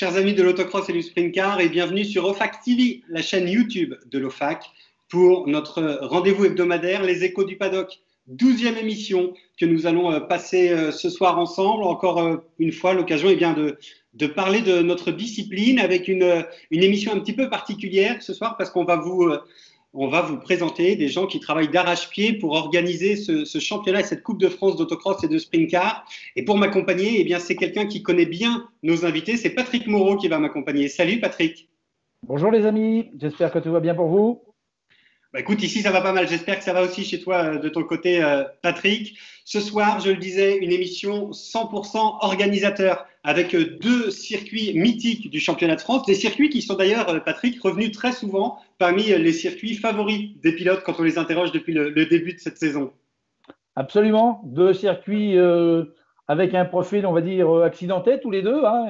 chers amis de l'autocross et du sprint car, et bienvenue sur OFAC TV, la chaîne YouTube de l'OFAC, pour notre rendez-vous hebdomadaire, les échos du paddock, 12e émission que nous allons passer ce soir ensemble. Encore une fois, l'occasion est bien de parler de notre discipline avec une émission un petit peu particulière ce soir parce qu'on va vous présenter des gens qui travaillent d'arrache-pied pour organiser ce championnat et cette Coupe de France d'autocross et de sprint car. Et pour m'accompagner, eh bien, c'est quelqu'un qui connaît bien nos invités. C'est Patrick Moreau qui va m'accompagner. Salut Patrick. Bonjour les amis, j'espère que tout va bien pour vous. Bah écoute, ici ça va pas mal. J'espère que ça va aussi chez toi de ton côté, Patrick. Ce soir, je le disais, une émission 100% organisateur avec deux circuits mythiques du championnat de France. Des circuits qui sont d'ailleurs, Patrick, revenus très souvent parmi les circuits favoris des pilotes quand on les interroge depuis le début de cette saison. Absolument, deux circuits avec un profil, on va dire, accidenté tous les deux, hein,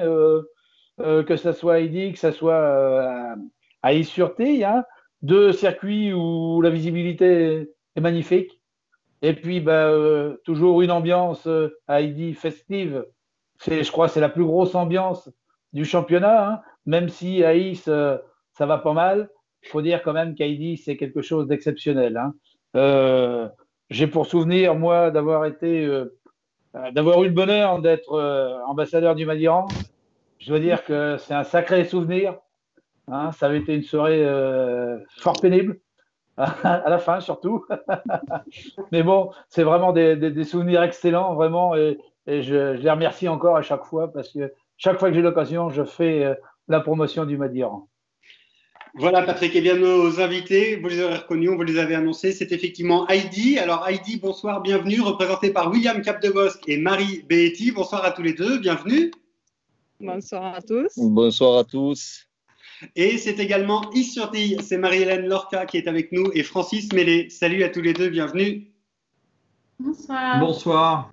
que ça soit à Heidi, que ça soit à Is-sur-Tille, hein. Deux circuits où la visibilité est magnifique. Et puis, toujours une ambiance à Heidi festive. Je crois que c'est la plus grosse ambiance du championnat, hein. Même si à Is, ça va pas mal. Il faut dire quand même qu'à Heidi, c'est quelque chose d'exceptionnel, hein. J'ai pour souvenir, moi, d'avoir eu le bonheur d'être ambassadeur du Madiran. Je dois dire que c'est un sacré souvenir, hein. Ça avait été une soirée fort pénible, à la fin surtout. Mais bon, c'est vraiment des souvenirs excellents, vraiment. Et je les remercie encore à chaque fois parce que chaque fois que j'ai l'occasion, je fais la promotion du Madiran. Voilà Patrick, et bien nos invités, vous les avez reconnus, on vous les avait annoncés, c'est effectivement Heidi. Alors Heidi, bonsoir, bienvenue, représentée par William Capdebosque et Marie Beetti. Bonsoir à tous les deux, bienvenue. Bonsoir à tous. Bonsoir à tous. Et c'est également Is-sur-Tille, c'est Marie-Hélène Lorca qui est avec nous et Francis Mellet. Salut à tous les deux, bienvenue. Bonsoir. Bonsoir.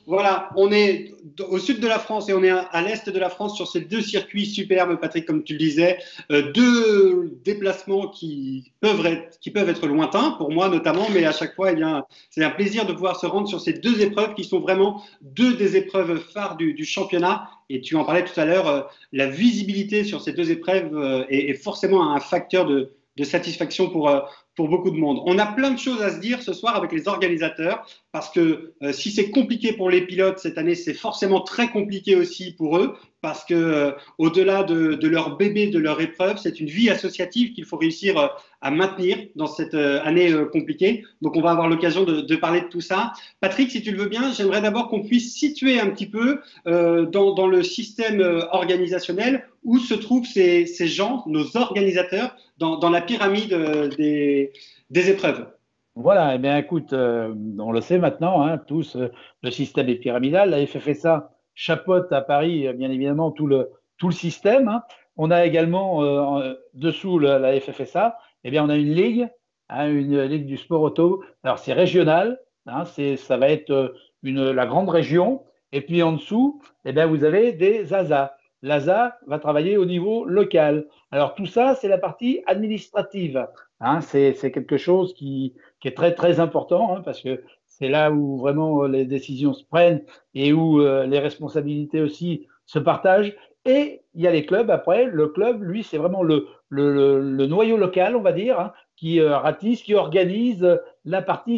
Voilà, on est au sud de la France et on est à l'est de la France sur ces deux circuits superbes, Patrick, comme tu le disais. Deux déplacements qui peuvent être lointains, pour moi notamment, mais à chaque fois, eh bien, c'est un plaisir de pouvoir se rendre sur ces deux épreuves qui sont vraiment deux des épreuves phares du championnat. Et tu en parlais tout à l'heure, la visibilité sur ces deux épreuves est forcément un facteur de satisfaction pour beaucoup de monde. On a plein de choses à se dire ce soir avec les organisateurs parce que si c'est compliqué pour les pilotes cette année, c'est forcément très compliqué aussi pour eux parce que au-delà de leur bébé, de leur épreuve, c'est une vie associative qu'il faut réussir à maintenir dans cette année compliquée. Donc on va avoir l'occasion de parler de tout ça. Patrick, si tu le veux bien, j'aimerais d'abord qu'on puisse situer un petit peu dans le système organisationnel où se trouvent ces gens, nos organisateurs, dans la pyramide des épreuves. Voilà, eh bien écoute, on le sait maintenant, hein, tous, le système est pyramidal. La FFSA chapeaute à Paris, bien évidemment, tout le système, hein. On a également, dessous la FFSA, eh bien, on a une ligue, hein, une ligue du sport auto. Alors, c'est régional, hein, ça va être la grande région. Et puis, en dessous, eh bien, vous avez des ASA. L'ASA va travailler au niveau local. Alors, tout ça, c'est la partie administrative, hein. C'est quelque chose qui est très, très important, hein, parce que c'est là où vraiment les décisions se prennent et où les responsabilités aussi se partagent. Et il y a les clubs après. Le club, lui, c'est vraiment le noyau local, on va dire, hein, qui ratisse, qui organise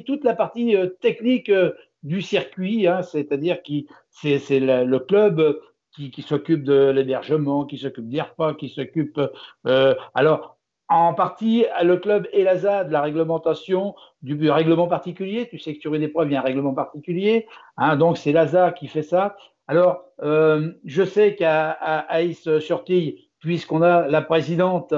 toute la partie technique du circuit, hein, c'est-à-dire c'est le club qui s'occupe de l'hébergement, qui s'occupe des repas, qui s'occupe… alors, en partie, le club et l'ASA de la réglementation, du règlement particulier. Tu sais que sur une épreuve, il y a un règlement particulier, hein, donc c'est l'ASA qui fait ça. Alors, je sais qu'à Is-sur-Tille, puisqu'on a la présidente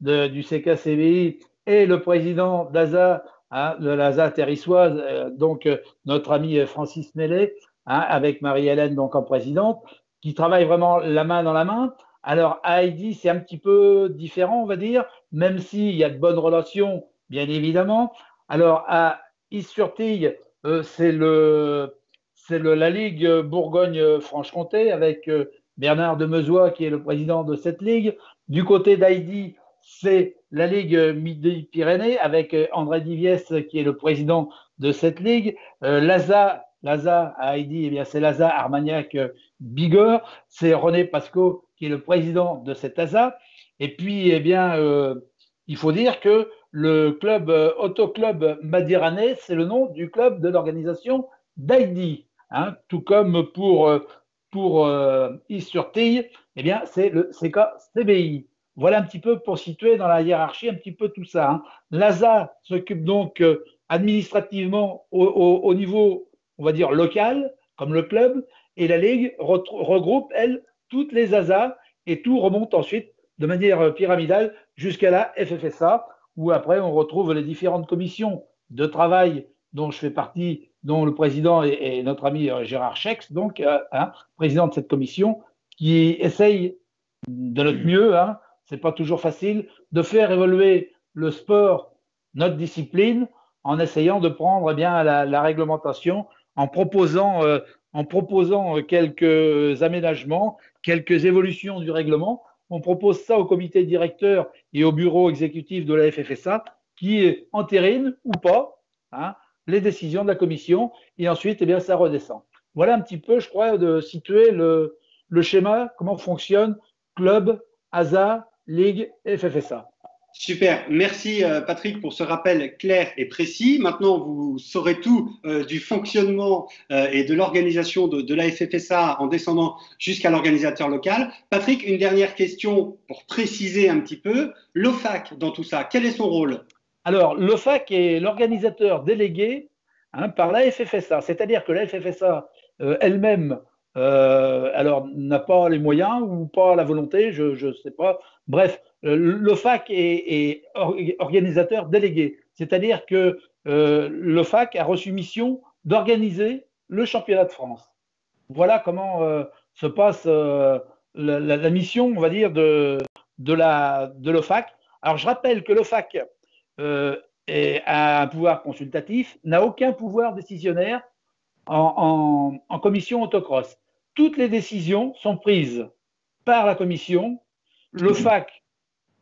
du CKCVI et le président d'ASA, hein, de l'ASA terrissoise, donc notre ami Francis Mellet, hein, avec Marie-Hélène donc en présidente, qui travaillent vraiment la main dans la main. Alors, à Heidi, c'est un petit peu différent, on va dire, même s'il y a de bonnes relations, bien évidemment. Alors, à Is-sur-Tille, c'est la Ligue Bourgogne-Franche-Comté avec Bernard Demezois qui est le président de cette ligue. Du côté d'Heidi, c'est la Ligue Midi-Pyrénées avec André Diviès qui est le président de cette ligue. L'ASA l'ASA à Heidi, eh bien, c'est l'ASA Armagnac-Bigorre. C'est René Pasco qui est le président de cette ASA. Et puis, eh bien, il faut dire que le club Autoclub Madiranais, c'est le nom du club de l'organisation d'Heidi. Hein, tout comme pour Is-sur-Tille, eh bien, c'est le CKCBI. Voilà un petit peu pour situer dans la hiérarchie un petit peu tout ça. Hein. L'ASA s'occupe donc administrativement au niveau, on va dire, local, comme le club, et la Ligue regroupe, elle, toutes les ASA, et tout remonte ensuite de manière pyramidale jusqu'à la FFSA, où après on retrouve les différentes commissions de travail dont je fais partie, dont le président est notre ami Gérard Chex, donc président de cette commission, qui essaye de notre mieux, hein, c'est pas toujours facile, de faire évoluer le sport, notre discipline, en essayant de prendre eh bien, la réglementation, en proposant quelques aménagements, quelques évolutions du règlement. On propose ça au comité directeur et au bureau exécutif de la FFSA qui entérine ou pas hein, les décisions de la commission et ensuite eh bien, ça redescend. Voilà un petit peu, je crois, de situer le schéma, comment fonctionne club, ASA, Ligue et FFSA. Super, merci Patrick pour ce rappel clair et précis. Maintenant, vous saurez tout du fonctionnement et de l'organisation de la FFSA en descendant jusqu'à l'organisateur local. Patrick, une dernière question pour préciser un petit peu. L'OFAC dans tout ça, quel est son rôle? Alors, l'OFAC est l'organisateur délégué hein, par la FFSA, c'est-à-dire que la FFSA elle-même alors n'a pas les moyens ou pas la volonté, je ne sais pas. Bref, l'OFAC est organisateur délégué, c'est-à-dire que l'OFAC a reçu mission d'organiser le championnat de France. Voilà comment se passe la mission, on va dire, de l'OFAC. Alors, je rappelle que l'OFAC a un pouvoir consultatif, n'a aucun pouvoir décisionnaire en commission autocross. Toutes les décisions sont prises par la commission. L'OFAC,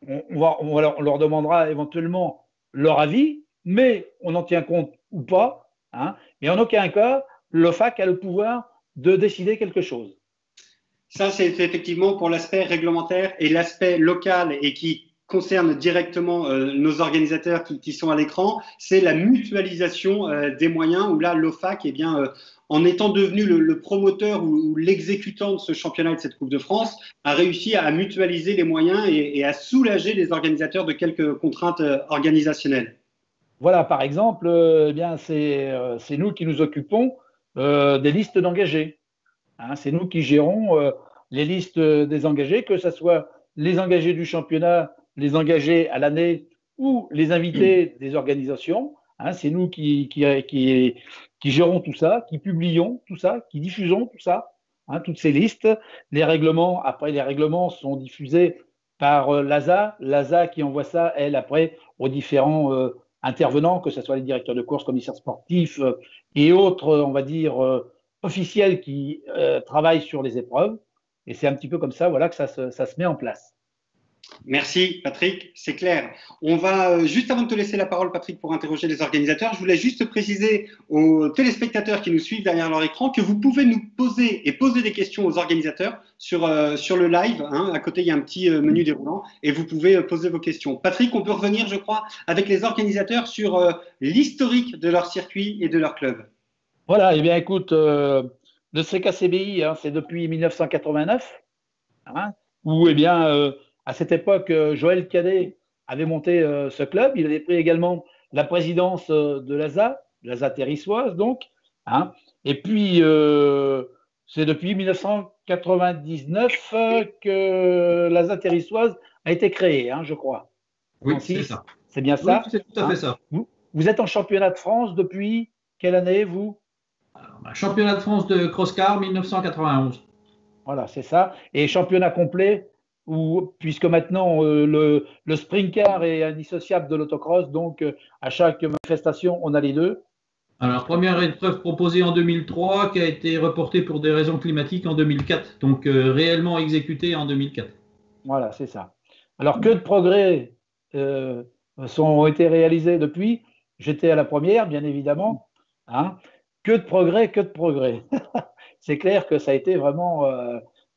on leur demandera éventuellement leur avis, mais on en tient compte ou pas. Hein, mais en aucun cas, l'OFAC a le pouvoir de décider quelque chose. Ça, c'est effectivement pour l'aspect réglementaire et l'aspect local et qui concerne directement nos organisateurs qui sont à l'écran, c'est la mutualisation des moyens où là, l'OFAC, eh bien, en étant devenu le promoteur ou l'exécutant de ce championnat et de cette Coupe de France, a réussi à mutualiser les moyens et à soulager les organisateurs de quelques contraintes organisationnelles. Voilà, par exemple, eh bien, c'est nous qui nous occupons des listes d'engagés. Hein, c'est nous qui gérons les listes des engagés, que ce soit les engagés du championnat, les engagés à l'année ou les invités des organisations. Hein, c'est nous qui gérons tout ça, qui publions tout ça, qui diffusons tout ça, hein, toutes ces listes. Les règlements, après, les règlements sont diffusés par l'ASA. L'ASA qui envoie ça, elle, après, aux différents intervenants, que ce soit les directeurs de course, commissaires sportifs et autres, on va dire, officiels qui travaillent sur les épreuves. Et c'est un petit peu comme ça, voilà, que ça se met en place. Merci Patrick, c'est clair. On va, juste avant de te laisser la parole Patrick pour interroger les organisateurs, je voulais juste préciser aux téléspectateurs qui nous suivent derrière leur écran que vous pouvez nous poser des questions aux organisateurs sur le live. Hein, à côté, il y a un petit menu déroulant et vous pouvez poser vos questions. Patrick, on peut revenir, je crois, avec les organisateurs sur l'historique de leur circuit et de leur club. Voilà, eh bien écoute, le CKCBI, hein, c'est depuis 1989, hein, où eh bien, à cette époque, Joël Cadet avait monté ce club. Il avait pris également la présidence de l'ASA terrissoise, donc. Hein, et puis, c'est depuis 1999 que l'ASA terrissoise a été créée, hein, je crois. Oui, c'est ça. C'est bien ça. Oui, c'est tout à fait ça. Vous êtes en championnat de France depuis quelle année, vous? Alors, championnat de France de cross-car 1991. Voilà, c'est ça. Et championnat complet, puisque maintenant le sprint car est indissociable de l'autocross, donc à chaque manifestation, on a les deux. Alors, première épreuve proposée en 2003 qui a été reportée pour des raisons climatiques en 2004, donc réellement exécutée en 2004. Voilà, c'est ça. Alors, que de progrès ont été réalisés depuis. J'étais à la première, bien évidemment. Hein, Que de progrès, que de progrès. C'est clair que ça a été vraiment.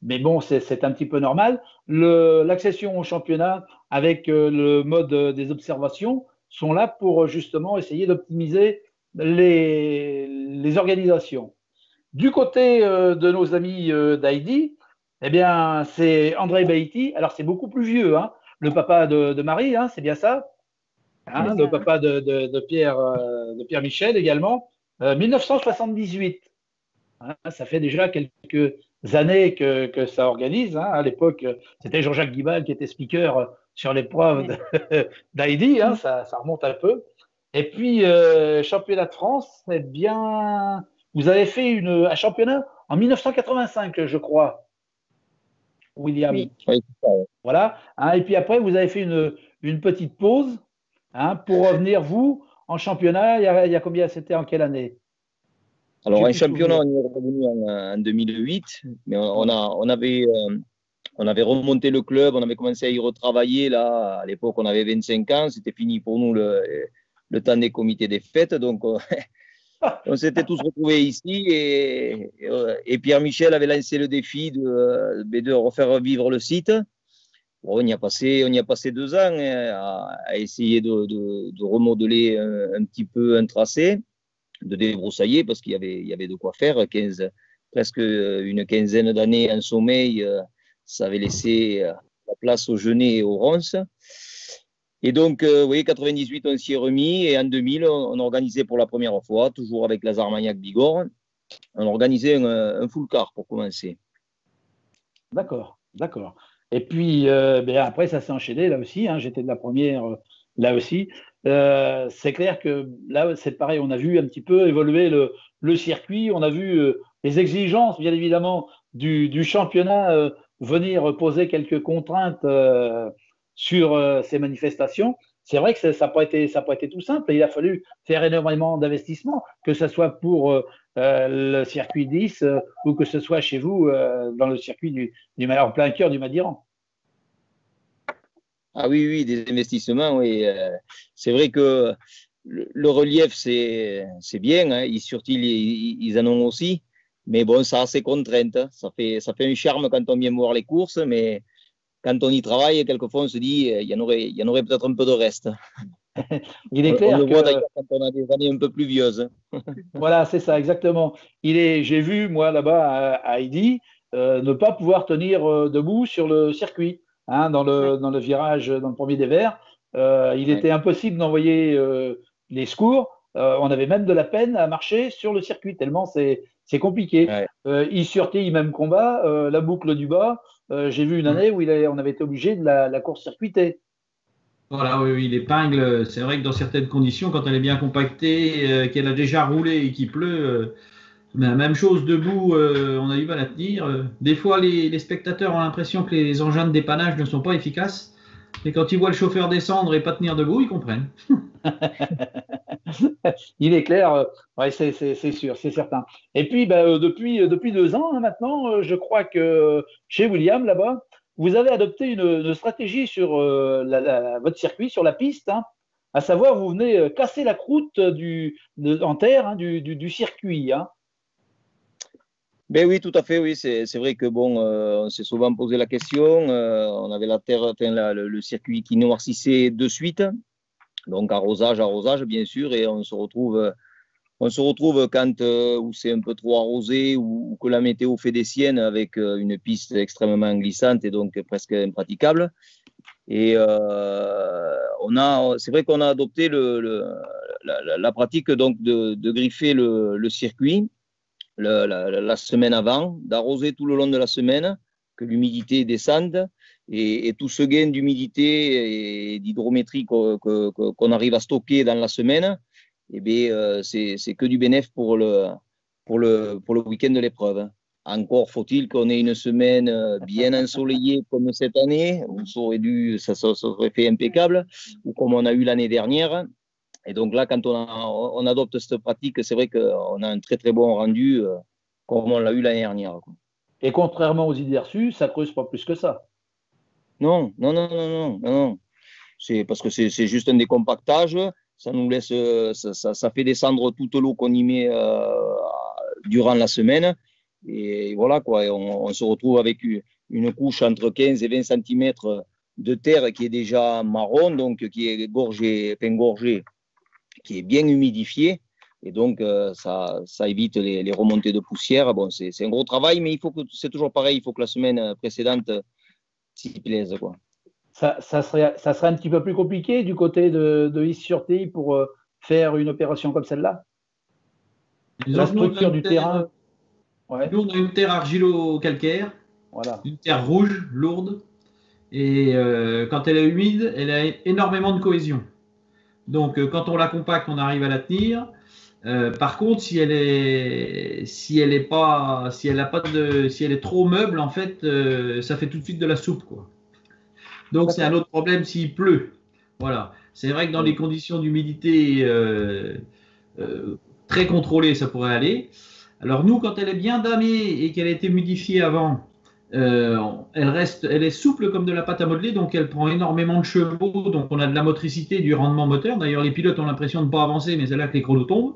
Mais bon, c'est un petit peu normal. L'accession au championnat avec le mode des observations sont là pour justement essayer d'optimiser les organisations. Du côté de nos amis d'Heidi, eh bien, c'est André Baïti. Alors, c'est beaucoup plus vieux, hein, le papa de Marie, hein, c'est bien ça, C'est hein, le ça. papa de Pierre Michel également. 1978. Hein, ça fait déjà quelques années que ça organise. Hein. À l'époque, c'était Jean-Jacques Guibal qui était speaker sur l'épreuve d'Heidi. Hein, ça remonte un peu. Et puis, championnat de France, eh bien, vous avez fait un championnat en 1985, je crois, William. Oui. Oui, c'est ça, ouais. Voilà. Hein, et puis après, vous avez fait une petite pause hein, pour revenir, vous, en championnat. Il y a combien? C'était en quelle année? Alors, J'ai un plus championnat, souvenir. on y est revenu en 2008, mais on avait remonté le club, on avait commencé à y retravailler. Là, à l'époque, on avait 25 ans, c'était fini pour nous le temps des comités des fêtes. Donc, on s'était tous retrouvés ici et Pierre-Michel avait lancé le défi de refaire vivre le site. Bon, on y a passé 2 ans à essayer de remodeler un petit peu un tracé, de débroussailler parce qu'il y avait de quoi faire. Presque une quinzaine d'années en sommeil, ça avait laissé la place aux genêts et aux ronces. Et donc, oui, 98, on s'y est remis et en 2000, on organisait pour la première fois, toujours avec Lazare Magnac Bigorre, on organisait un full car pour commencer. D'accord, d'accord. Et puis, ben après, ça s'est enchaîné là aussi. Hein, j'étais de la première là aussi. C'est clair que là, c'est pareil. On a vu un petit peu évoluer le circuit. On a vu les exigences, bien évidemment, du championnat venir poser quelques contraintes sur ces manifestations. C'est vrai que ça n'a pas été tout simple. Il a fallu faire énormément d'investissements, que ce soit pour le circuit 10 ou que ce soit chez vous dans le circuit en plein cœur du Madiran. Ah oui, oui, des investissements, oui. C'est vrai que le relief, c'est bien. Hein. Ils en ont aussi. Mais bon, ça a ses contraintes. Hein. Ça fait un charme quand on vient voir les courses, mais quand on y travaille, quelquefois, on se dit il y en aurait peut-être un peu de reste. Il est On clair le que voit d'ailleurs quand on a des années un peu pluvieuses. voilà, c'est ça, exactement. J'ai vu, moi, là-bas, à Heidi, ne pas pouvoir tenir debout sur le circuit, hein, Ouais. dans le virage, dans le premier des verts. Il Ouais. était impossible d'envoyer les secours. On avait même de la peine à marcher sur le circuit, tellement c'est compliqué. Ouais. E-Sûreté, même combat, la boucle du bas. J'ai vu une année où on avait été obligé de la court-circuiter. Voilà, oui, oui, l'épingle, c'est vrai que dans certaines conditions, quand elle est bien compactée, qu'elle a déjà roulé et qu'il pleut, la même chose debout, on a du mal à tenir. Des fois, les spectateurs ont l'impression que les engins de dépannage ne sont pas efficaces. Et quand ils voient le chauffeur descendre et pas tenir debout, ils comprennent. Il est clair, ouais, c'est sûr, c'est certain. Et puis, ben, depuis 2 ans hein, maintenant, je crois que chez William, là-bas, vous avez adopté une stratégie sur votre circuit, sur la piste, hein, à savoir, vous venez casser la croûte en terre hein, du circuit. Hein. Ben oui, tout à fait, oui. C'est vrai que bon, on s'est souvent posé la question. On avait la terre, enfin, le circuit qui noircissait de suite. Donc arrosage, bien sûr, et on se retrouve quand où c'est un peu trop arrosé ou que la météo fait des siennes avec une piste extrêmement glissante et donc presque impraticable. Et c'est vrai qu'on a adopté la pratique donc de griffer le circuit la semaine avant, d'arroser tout le long de la semaine, que l'humidité descende et tout ce gain d'humidité et d'hydrométrie qu'on arrive à stocker dans la semaine, eh bien, c'est que du bénéfice pour le week-end de l'épreuve. Encore faut-il qu'on ait une semaine bien ensoleillée comme cette année, où ça aurait fait impeccable, ou comme on a eu l'année dernière. Et donc là, quand on adopte cette pratique, c'est vrai qu'on a un très très bon rendu, comme on l'a eu l'année dernière. Quoi. Et contrairement aux idées reçues, ça creuse pas plus que ça. Non. C'est parce que c'est juste un décompactage. Ça nous laisse, ça fait descendre toute l'eau qu'on y met durant la semaine. Et voilà, quoi. Et on se retrouve avec une couche entre 15 et 20 cm de terre qui est déjà marron, donc qui est engorgée, qui est bien humidifiée. Et donc, ça évite les remontées de poussière. Bon, c'est un gros travail, mais c'est toujours pareil. Il faut que la semaine précédente s'y plaise, quoi. Ça serait un petit peu plus compliqué du côté de Is-sur-Tille pour faire une opération comme celle-là. La structure du terrain. Ouais. Nous, on a une terre argilo-calcaire, voilà. Une terre rouge, lourde, et quand elle est humide, elle a énormément de cohésion. Donc, quand on la compacte, on arrive à la tenir. Par contre, si elle est trop meuble, en fait, ça fait tout de suite de la soupe, quoi. Donc, c'est un autre problème s'il pleut. Voilà. C'est vrai que dans les conditions d'humidité très contrôlées, ça pourrait aller. Alors, nous, quand elle est bien damée et qu'elle a été humidifiée avant, elle est souple comme de la pâte à modeler, donc elle prend énormément de chevaux, donc on a de la motricité et du rendement moteur. D'ailleurs, les pilotes ont l'impression de ne pas avancer, mais c'est là que les chronos tombent.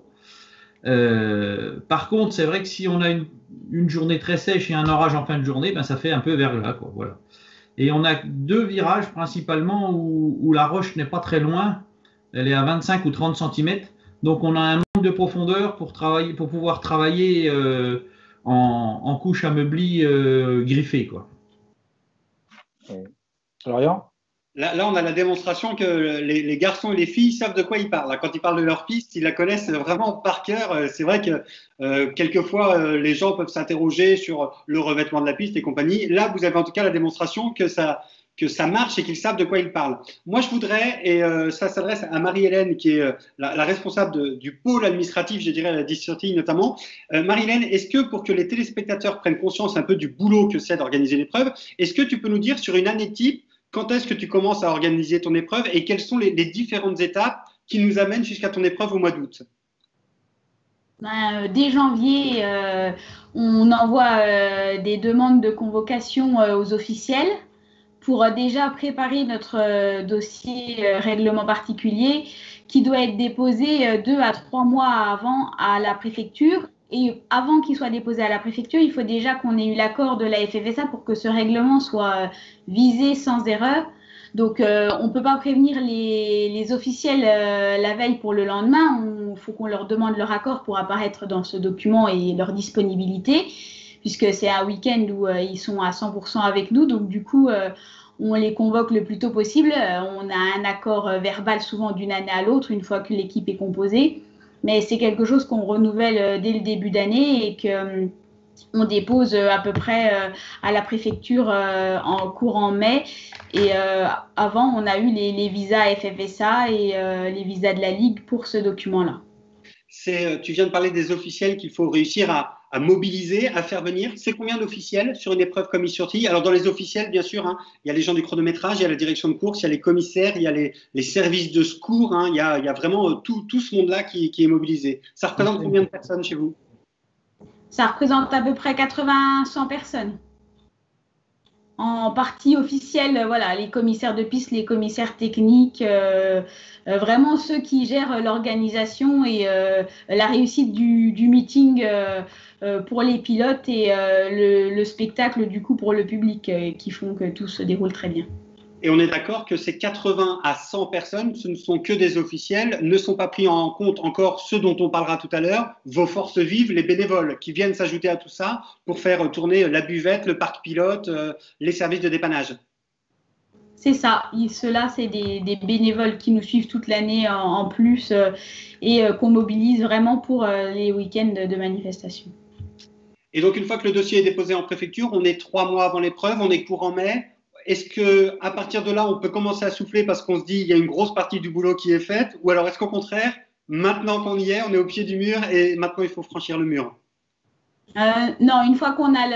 Par contre, c'est vrai que si on a une journée très sèche et un orage en fin de journée, ben, ça fait un peu verglas, quoi. Voilà. Et on a 2 virages principalement où la roche n'est pas très loin. Elle est à 25 ou 30 cm. Donc on a un manque de profondeur pour pouvoir travailler en couche ameublie griffée, quoi. Florian ? Là, on a la démonstration que les garçons et les filles savent de quoi ils parlent. Quand ils parlent de leur piste, ils la connaissent vraiment par cœur. C'est vrai que quelquefois, les gens peuvent s'interroger sur le revêtement de la piste et compagnie. Là, vous avez en tout cas la démonstration que ça marche et qu'ils savent de quoi ils parlent. Moi, je voudrais, et ça s'adresse à Marie-Hélène, qui est la responsable du pôle administratif, je dirais, à la Is-sur-Tille notamment. Marie-Hélène, est-ce que pour que les téléspectateurs prennent conscience un peu du boulot que c'est d'organiser l'épreuve, est-ce que tu peux nous dire sur une année type, quand est-ce que tu commences à organiser ton épreuve et quelles sont les différentes étapes qui nous amènent jusqu'à ton épreuve au mois d'août? Dès janvier, on envoie des demandes de convocation aux officiels pour déjà préparer notre dossier règlement particulier qui doit être déposé 2 à 3 mois avant à la préfecture. Et avant qu'il soit déposé à la préfecture, il faut déjà qu'on ait eu l'accord de la FFSA pour que ce règlement soit visé sans erreur. Donc, on ne peut pas prévenir les officiels la veille pour le lendemain. Il faut qu'on leur demande leur accord pour apparaître dans ce document et leur disponibilité, puisque c'est un week-end où ils sont à 100% avec nous. Donc, du coup, on les convoque le plus tôt possible. On a un accord verbal souvent d'une année à l'autre, une fois que l'équipe est composée. Mais c'est quelque chose qu'on renouvelle dès le début d'année et qu'on dépose à peu près à la préfecture en courant mai. Et avant, on a eu les visas FFSA et les visas de la Ligue pour ce document-là. Tu viens de parler des officiels qu'il faut réussir à mobiliser, à faire venir. C'est combien d'officiels sur une épreuve comme Is-sur-Tille? Alors, dans les officiels, bien sûr, il y a les gens du chronométrage, il y a la direction de course, il y a les commissaires, il y a les services de secours. Il y a vraiment tout ce monde-là qui est mobilisé. Ça représente combien de personnes chez vous? Ça représente à peu près 80-100 personnes. En partie officielle, voilà, les commissaires de piste, les commissaires techniques, vraiment ceux qui gèrent l'organisation et la réussite du meeting pour les pilotes et le spectacle du coup pour le public qui font que tout se déroule très bien. Et on est d'accord que ces 80 à 100 personnes, ce ne sont que des officiels, ne sont pas pris en compte encore ceux dont on parlera tout à l'heure, vos forces vives, les bénévoles qui viennent s'ajouter à tout ça pour faire tourner la buvette, le parc pilote, les services de dépannage. C'est ça, ceux-là, c'est des bénévoles qui nous suivent toute l'année en plus et qu'on mobilise vraiment pour les week-ends de manifestation. Et donc, une fois que le dossier est déposé en préfecture, on est 3 mois avant l'épreuve, on est courant mai. Est-ce qu'à partir de là, on peut commencer à souffler parce qu'on se dit qu'il y a une grosse partie du boulot qui est faite? Ou alors est-ce qu'au contraire, maintenant qu'on y est, on est au pied du mur et maintenant il faut franchir le mur? Non, une fois qu'on a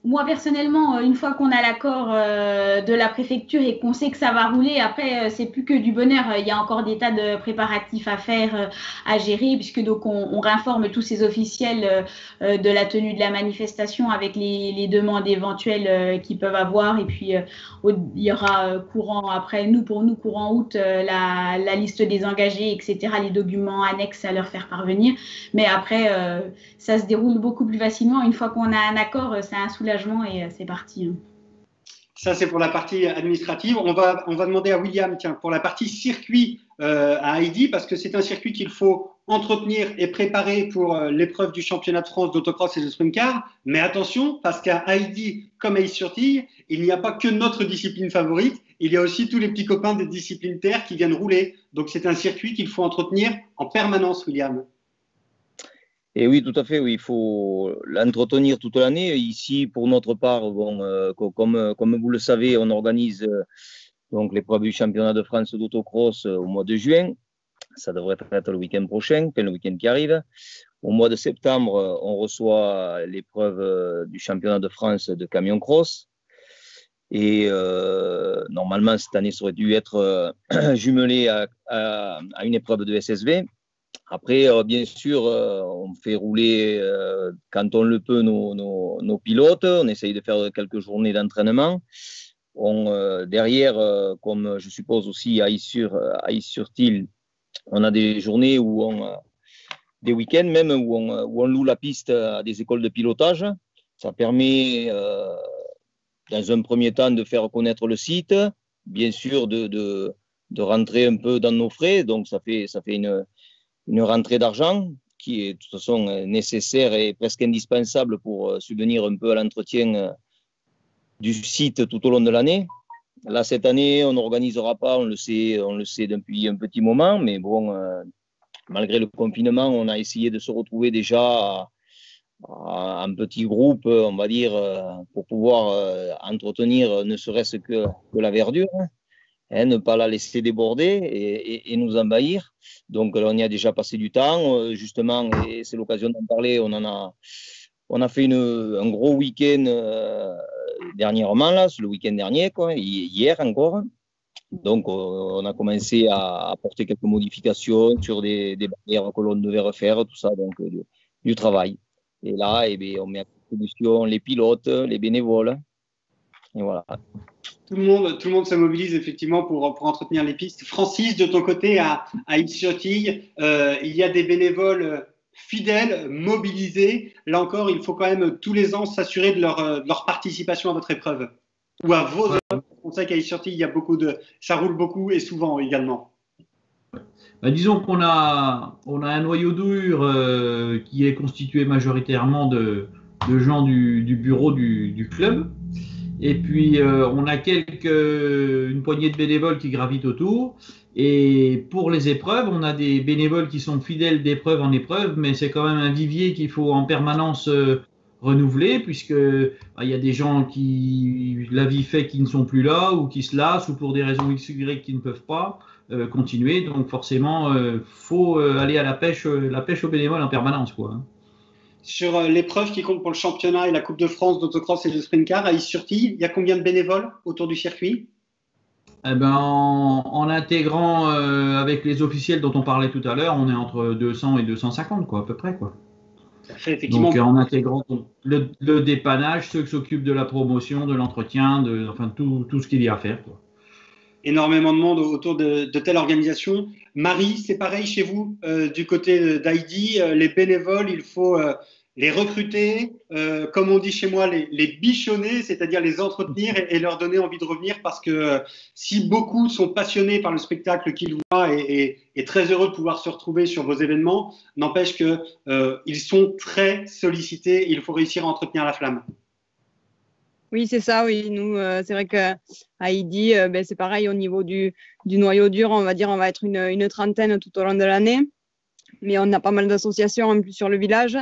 moi, personnellement, une fois qu'on a l'accord de la préfecture et qu'on sait que ça va rouler, après, c'est plus que du bonheur. Il y a encore des tas de préparatifs à faire, à gérer, puisque donc on réinforme tous ces officiels de la tenue de la manifestation avec les demandes éventuelles qu'ils peuvent avoir. Et puis, il y aura courant août, la liste des engagés, etc., les documents annexes à leur faire parvenir. Mais après, ça se déroule beaucoup plus facilement. Une fois qu'on a un accord, c'est un soulagement et c'est parti. Ça, c'est pour la partie administrative. On va demander à William, tiens, pour la partie circuit à Heidi, parce que c'est un circuit qu'il faut entretenir et préparer pour l'épreuve du championnat de France d'autocross et de sprint car. Mais attention, parce qu'à Heidi, comme à Is-sur-Tille, il n'y a pas que notre discipline favorite, il y a aussi tous les petits copains des disciplines terre qui viennent rouler. Donc, c'est un circuit qu'il faut entretenir en permanence, William. Et oui, tout à fait, oui, il faut l'entretenir toute l'année. Ici, pour notre part, bon, comme vous le savez, on organise donc l'épreuve du championnat de France d'autocross au mois de juin. Ça devrait être le week-end prochain, enfin, le week-end qui arrive. Au mois de septembre, on reçoit l'épreuve du championnat de France de camion cross. Et normalement, cette année, ça aurait dû être jumelé à une épreuve de SSV. Après, bien sûr, on fait rouler quand on le peut nos pilotes. On essaye de faire quelques journées d'entraînement. Derrière, comme je suppose aussi à Is-sur-Tille, on a des journées des week-ends même où on loue la piste à des écoles de pilotage. Ça permet, dans un premier temps, de faire connaître le site, bien sûr, de rentrer un peu dans nos frais. Donc, ça fait une rentrée d'argent qui est de toute façon nécessaire et presque indispensable pour subvenir un peu à l'entretien du site tout au long de l'année. Là, cette année, on n'organisera pas, on le sait depuis un petit moment, mais bon, malgré le confinement, on a essayé de se retrouver déjà en petit groupe, on va dire, pour pouvoir entretenir ne serait-ce que la verdure. Ne pas la laisser déborder et nous envahir. Donc, on y a déjà passé du temps, justement, et c'est l'occasion d'en parler. On a fait un gros week-end dernièrement, là, le week-end dernier, quoi, hier encore. Donc, on a commencé à apporter quelques modifications sur des barrières que l'on devait refaire, tout ça, donc du travail. Et là, on met à contribution les pilotes, les bénévoles, et voilà. Tout le monde se mobilise effectivement pour entretenir les pistes. Francis, de ton côté, à Is-sur-Tille, il y a des bénévoles fidèles, mobilisés. Là encore, il faut quand même tous les ans s'assurer de leur participation à votre épreuve ou à vos épreuves. On sait qu'à Is-sur-Tille, ça roule beaucoup et souvent également. Disons qu'on a un noyau dur qui est constitué majoritairement de gens du bureau du club. Et puis, on a une poignée de bénévoles qui gravitent autour. Et pour les épreuves, on a des bénévoles qui sont fidèles d'épreuve en épreuve, mais c'est quand même un vivier qu'il faut en permanence renouveler, puisque il y a des gens qui, la vie fait, qui ne sont plus là, ou qui se lassent, ou pour des raisons X, Y, qui ne peuvent pas continuer. Donc, forcément, faut aller à la pêche aux bénévoles en permanence, quoi. Sur l'épreuve qui compte pour le championnat et la Coupe de France d'autocross et de sprint car à Is-sur-Tille, il y a combien de bénévoles autour du circuit? En intégrant avec les officiels dont on parlait tout à l'heure, on est entre 200 et 250, quoi, à peu près, quoi. Ça fait effectivement. Donc, en intégrant le dépannage, ceux qui s'occupent de la promotion, de l'entretien, enfin tout ce qu'il y a à faire, quoi. Énormément de monde autour de telle organisation. Marie, c'est pareil chez vous, du côté d'Heidi, les bénévoles, il faut les recruter, comme on dit chez moi, les bichonner, c'est-à-dire les entretenir et leur donner envie de revenir, parce que si beaucoup sont passionnés par le spectacle qu'ils voient et très heureux de pouvoir se retrouver sur vos événements, n'empêche qu'ils sont très sollicités, il faut réussir à entretenir la flamme. Oui, c'est ça, oui. Nous, c'est vrai qu'à Heidi, c'est pareil au niveau du noyau dur, on va dire, on va être une trentaine tout au long de l'année. Mais on a pas mal d'associations en plus sur le village.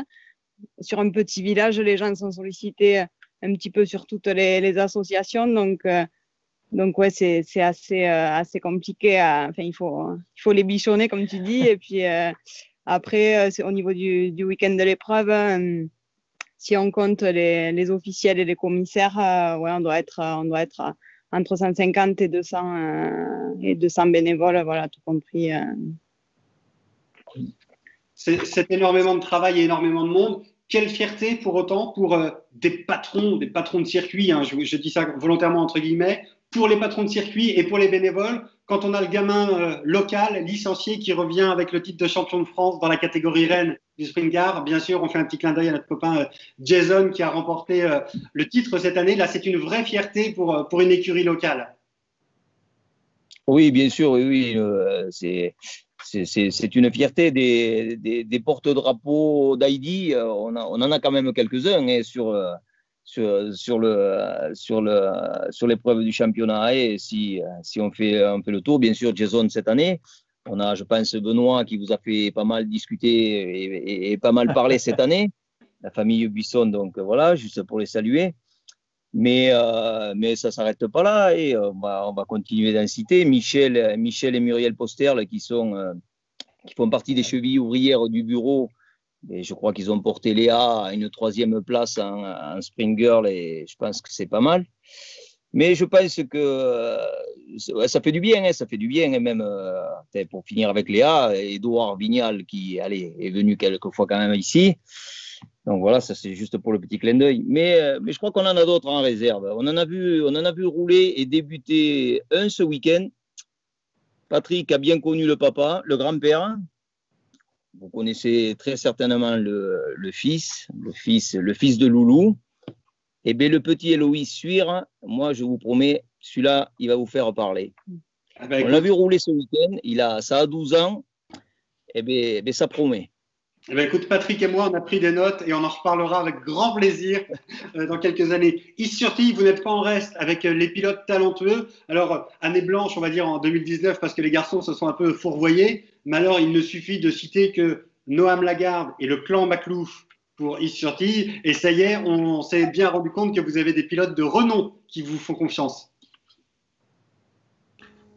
Sur un petit village, les gens sont sollicités un petit peu sur toutes les associations. Donc ouais, c'est assez compliqué. Enfin, il faut les bichonner, comme tu dis. Et puis après, c'est au niveau du week-end de l'épreuve. si on compte les officiels et les commissaires, ouais, on doit être entre 150 et 200 bénévoles, voilà, tout compris. C'est énormément de travail et énormément de monde. Quelle fierté pour autant pour des patrons de circuit, hein, je dis ça volontairement entre guillemets, pour les patrons de circuit et pour les bénévoles, quand on a le gamin local, licencié, qui revient avec le titre de champion de France dans la catégorie reine du sprint car. Bien sûr, on fait un petit clin d'œil à notre copain Jason qui a remporté le titre cette année. Là, c'est une vraie fierté pour une écurie locale. Oui, bien sûr, oui, c'est une fierté des porte-drapeaux d'Heidi. On en a quand même quelques-uns hein, sur l'épreuve du championnat. Et si on fait le tour, bien sûr, Jason cette année. On a, je pense, Benoît qui vous a fait pas mal discuter et pas mal parler cette année. La famille Buisson, donc voilà, juste pour les saluer. Mais ça ne s'arrête pas là et on va continuer d'en citer. Michel et Muriel Posterle qui font partie des chevilles ouvrières du bureau. Et je crois qu'ils ont porté Léa à une 3e place en Sprint Girl et je pense que c'est pas mal. Mais je pense que ça fait du bien, hein, ça fait du bien. Et même pour finir avec Léa, Édouard Vignal qui est venu quelques fois quand même ici. Donc voilà, ça c'est juste pour le petit clin d'œil. Mais je crois qu'on en a d'autres en réserve. On en a vu rouler et débuter un ce week-end. Patrick a bien connu le papa, le grand-père. Vous connaissez très certainement le fils de Loulou. Et bien le petit Héloïse Suire, moi je vous promets, celui-là, il va vous faire parler. On l'a vu rouler ce week-end, ça a 12 ans. Et bien ça promet. Eh bien, écoute, Patrick et moi, on a pris des notes et on en reparlera avec grand plaisir dans quelques années. Is-sur-Tille, vous n'êtes pas en reste avec les pilotes talentueux. Alors, année blanche, on va dire en 2019, parce que les garçons se sont un peu fourvoyés. Mais alors, il ne suffit de citer que Noam Lagarde et le clan Maclouf pour Is-sur-Tille. Et ça y est, on s'est bien rendu compte que vous avez des pilotes de renom qui vous font confiance.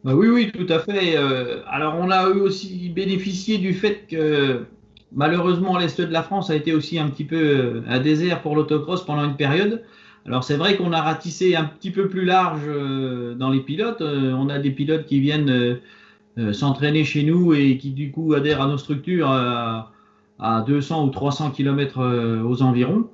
Oui, tout à fait. Alors, on a aussi bénéficié du fait que malheureusement, l'Est de la France a été aussi un petit peu un désert pour l'autocross pendant une période. Alors, c'est vrai qu'on a ratissé un petit peu plus large dans les pilotes. On a des pilotes qui viennent s'entraîner chez nous et qui, du coup, adhèrent à nos structures à 200 ou 300 km aux environs.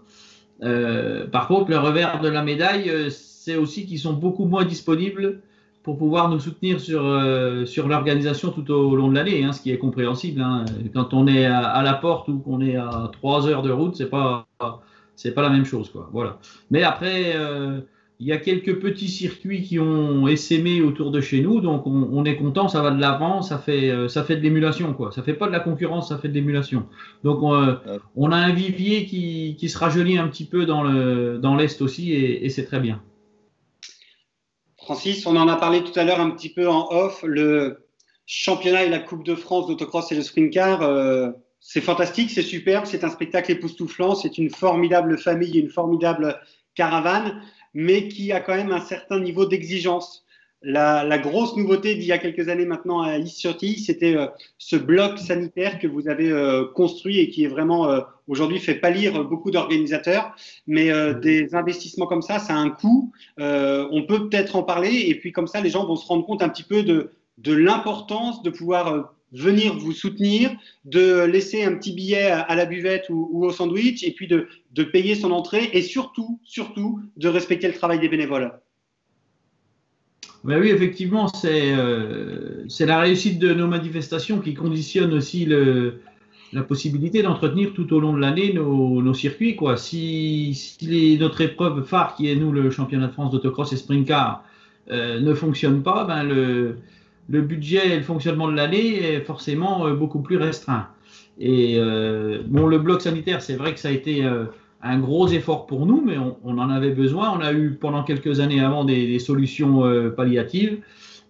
Par contre, le revers de la médaille, c'est aussi qu'ils sont beaucoup moins disponibles pour pouvoir nous soutenir sur l'organisation tout au long de l'année, hein, ce qui est compréhensible. Hein. Quand on est à la porte ou qu'on est à 3 heures de route, c'est pas la même chose, quoi. Voilà. Mais après, il y a quelques petits circuits qui ont essaimé autour de chez nous, donc on est content, ça va de l'avant, ça fait de l'émulation, quoi. Ça fait pas de la concurrence, ça fait de l'émulation. Donc on a un vivier qui se rajeunit un petit peu dans l'Est aussi, et c'est très bien. Francis, on en a parlé tout à l'heure un petit peu en off, le championnat et la Coupe de France d'autocross et de sprint car, c'est fantastique, c'est superbe, c'est un spectacle époustouflant, c'est une formidable famille, une formidable caravane, mais qui a quand même un certain niveau d'exigence. La grosse nouveauté d'il y a quelques années maintenant à Is-sur-Tille, c'était ce bloc sanitaire que vous avez construit et qui est vraiment aujourd'hui fait pâlir beaucoup d'organisateurs. Mais des investissements comme ça a un coût. On peut peut-être en parler et puis comme ça, les gens vont se rendre compte un petit peu de l'importance de pouvoir venir vous soutenir, de laisser un petit billet à la buvette ou au sandwich et puis de payer son entrée et surtout de respecter le travail des bénévoles. Ben oui, effectivement, c'est la réussite de nos manifestations qui conditionne aussi la possibilité d'entretenir tout au long de l'année nos circuits, quoi. Si notre épreuve phare, qui est nous le championnat de France d'autocross et sprint car, ne fonctionne pas, ben le budget et le fonctionnement de l'année est forcément beaucoup plus restreint. Et le bloc sanitaire, c'est vrai que ça a été un gros effort pour nous, mais on en avait besoin. On a eu pendant quelques années avant des solutions palliatives,